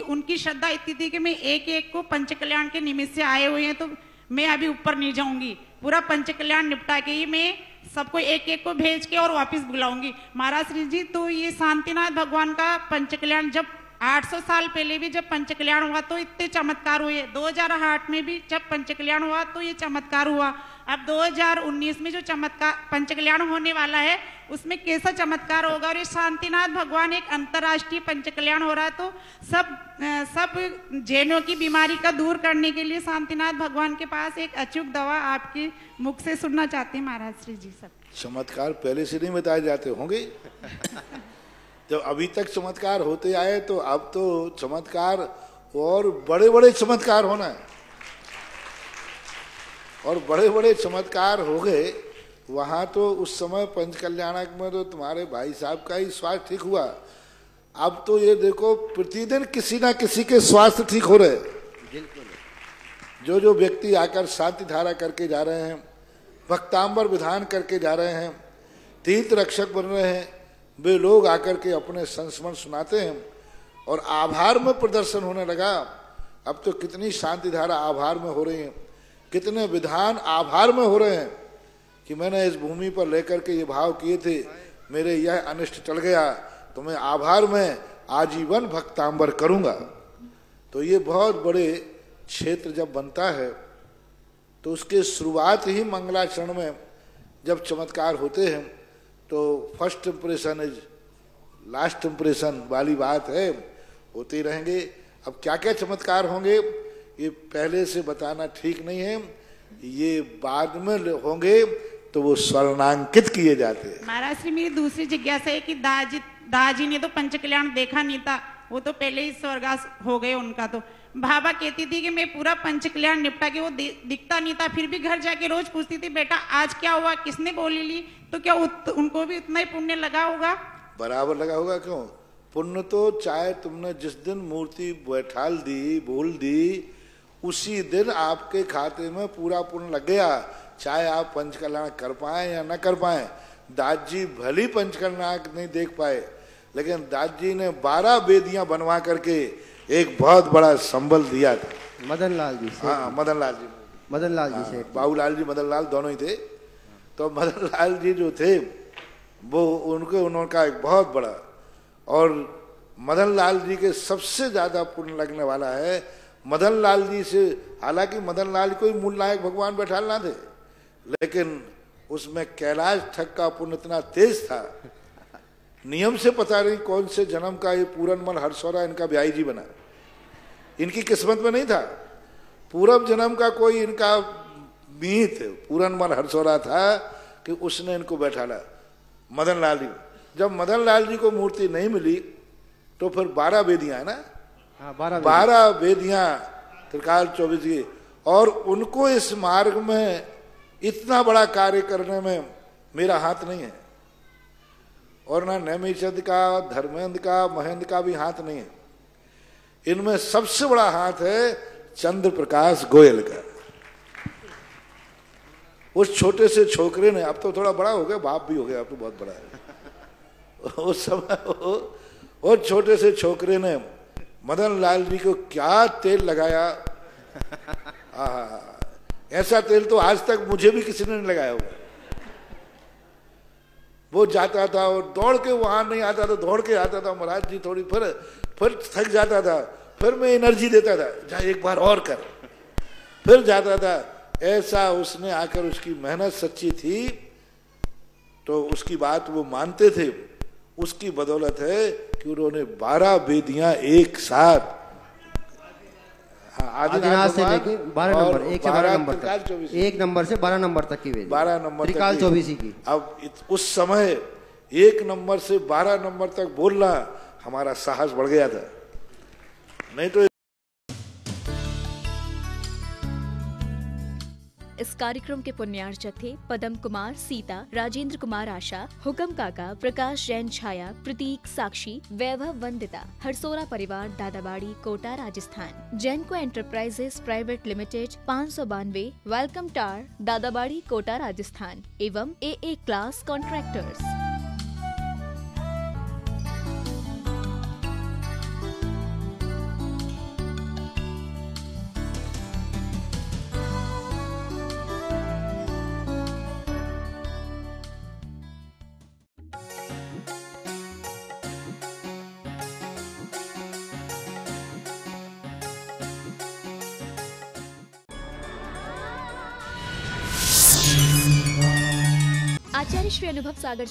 [SPEAKER 11] उनकी श्रद्धा इतनी थी कि मैं एक एक को पंच कल्याण के निमित्त से आए हुए हैं, तो मैं अभी ऊपर नहीं जाऊंगी, पूरा पंच कल्याण निपटा के ही मैं सबको एक एक को भेज के और वापस बुलाऊंगी महाराज श्री जी। तो ये शांतिनाथ भगवान का पंच कल्याण जब 800 साल पहले भी जब पंच कल्याण हुआ तो इतने चमत्कार हुए, 2008 में भी जब पंच कल्याण हुआ तो ये चमत्कार हुआ। अब 2019 में जो चमत्कार पंच कल्याण होने वाला है उसमें कैसा चमत्कार होगा। और ये शांतिनाथ भगवान एक अंतर्राष्ट्रीय पंच कल्याण हो रहा है, तो सब जैनों की बीमारी का दूर करने के लिए शांतिनाथ भगवान के पास एक अचूक दवा आपके मुख से सुनना चाहते हैं महाराज श्री जी। सब
[SPEAKER 2] चमत्कार पहले से नहीं बताए जाते होंगे जब अभी तक चमत्कार होते आए, तो अब तो चमत्कार और बड़े बड़े चमत्कार होना है, और बड़े बड़े चमत्कार हो गए। वहां तो उस समय पंच कल्याणक में तो तुम्हारे भाई साहब का ही स्वास्थ्य ठीक हुआ। अब तो ये देखो प्रतिदिन किसी ना किसी के स्वास्थ्य ठीक हो रहे। जो व्यक्ति आकर शांति धारा करके जा रहे हैं, भक्तांबर विधान करके जा रहे हैं, तीर्थ रक्षक बन रहे हैं, वे लोग आकर के अपने संस्मरण सुनाते हैं और आभार में प्रदर्शन होने लगा। अब तो कितनी शांति धारा आभार में हो रही है, कितने विधान आभार में हो रहे हैं कि मैंने इस भूमि पर लेकर के ये भाव किए थे, मेरे यह अनिष्ट टल गया, तो मैं आभार में आजीवन भक्तांबर करूंगा। तो ये बहुत बड़े क्षेत्र जब बनता है तो उसके शुरुआत ही मंगलाचरण में जब चमत्कार होते हैं तो first impression is last impression वाली बात है। होते ही रहेंगे। अब क्या क्या चमत्कार होंगे ये पहले से बताना ठीक नहीं है, ये बाद में होंगे तो वो स्वर्णांकित किए जाते हैं।
[SPEAKER 11] महाराज श्री मेरी दूसरी जिज्ञासा है कि दाजी ने तो पंचकल्याण देखा नहीं था, वो तो पहले ही स्वर्गास हो गए उनका। तो भाभा कहती थी कि मैं पूरा पंचकल्याण निपटा के, वो दिखता नहीं था, फिर भी घर जाके रोज पूछती थी बेटा आज क्या हुआ, किसने गोली ली, तो क्या उनको भी उतना ही पुण्य लगा होगा?
[SPEAKER 2] बराबर लगा होगा। क्यों पुण्य तो चाहे तुमने जिस दिन मूर्ति बैठाल दी बोल दी उसी दिन आपके खाते में पूरा पुण्य लग गया, चाहे आप पंचकल्याण कर पाए या न कर पाए। दादी भली पंचकल्याण नहीं देख पाए, लेकिन दादी ने 12 वेदियां बनवा करके एक बहुत बड़ा संबल दिया था।
[SPEAKER 3] मदन लाल जी से।
[SPEAKER 2] हाँ मदन लाल जी से, बाबूलाल जी मदन लाल दोनों ही थे। तो मदन लाल जी जो थे वो उनका एक बहुत बड़ा, और मदन लाल जी के सबसे ज्यादा पुण्य लगने वाला है मदन लाल जी से। हालांकि मदन लाल कोई मूल नायक भगवान बैठाल ना थे, लेकिन उसमें कैलाश ठग का पुण्य इतना तेज था, नियम से पता नहीं कौन से जन्म का ये पूरनमल हरसौरा इनका ब्याई जी बना, इनकी किस्मत में नहीं था। पूर्व जन्म का कोई इनका मीत पूरनमल हरसौरा था कि उसने इनको बैठाला मदन लाल जी। जब मदन लाल जी को मूर्ति नहीं मिली तो फिर 12 वेदियां है ना, 12 वेदियां त्रिकाल 24 की, और उनको इस मार्ग में इतना बड़ा कार्य करने में मेरा हाथ नहीं है, और ना नैमिषद का, धर्मेंद्र का, महेंद्र का भी हाथ नहीं है। इनमें सबसे बड़ा हाथ है चंद्र प्रकाश गोयल का। उस छोटे से छोकरे ने, अब तो थोड़ा बड़ा हो गया, बाप भी हो गया, अब तो बहुत बड़ा है, उस समय वो छोटे से छोकरे ने मदन लाल जी को क्या तेल लगाया। ऐसा तेल तो आज तक मुझे भी किसी ने नहीं लगाया होगा। वो जाता था और दौड़ के, वहां नहीं आता तो दौड़ के आता था, महाराज जी थोड़ी, फिर थक जाता था, फिर मैं एनर्जी देता था, जा एक बार और कर, फिर जाता था। ऐसा उसने आकर, उसकी मेहनत सच्ची थी तो उसकी बात वो मानते थे। उसकी बदौलत है कि उन्होंने 12 वेदियां एक साथ,
[SPEAKER 3] आदिनाथ से लेके 12 नंबर, 1 से 12 नंबर तक, 1 नंबर से 12 नंबर तक की वेदी, 12 नंबर त्रिकाल 24 की।
[SPEAKER 2] अब उस समय 1 नंबर से 12 नंबर तक बोलना हमारा साहस बढ़ गया था, नहीं तो।
[SPEAKER 12] इस कार्यक्रम के पुण्यार्चक थे पदम कुमार, सीता, राजेंद्र कुमार, आशा, हुकम काका, प्रकाश जैन, छाया, प्रतीक, साक्षी, वैभव, वंदिता, हरसोरा परिवार, Dadabari, Kota, Rajasthan. Jainco enterprises private limited 592, welcome tower, Dadabari, Kota, Rajasthan एवं AA क्लास कॉन्ट्रैक्टर्स। आचार्य श्री अनुभव सागर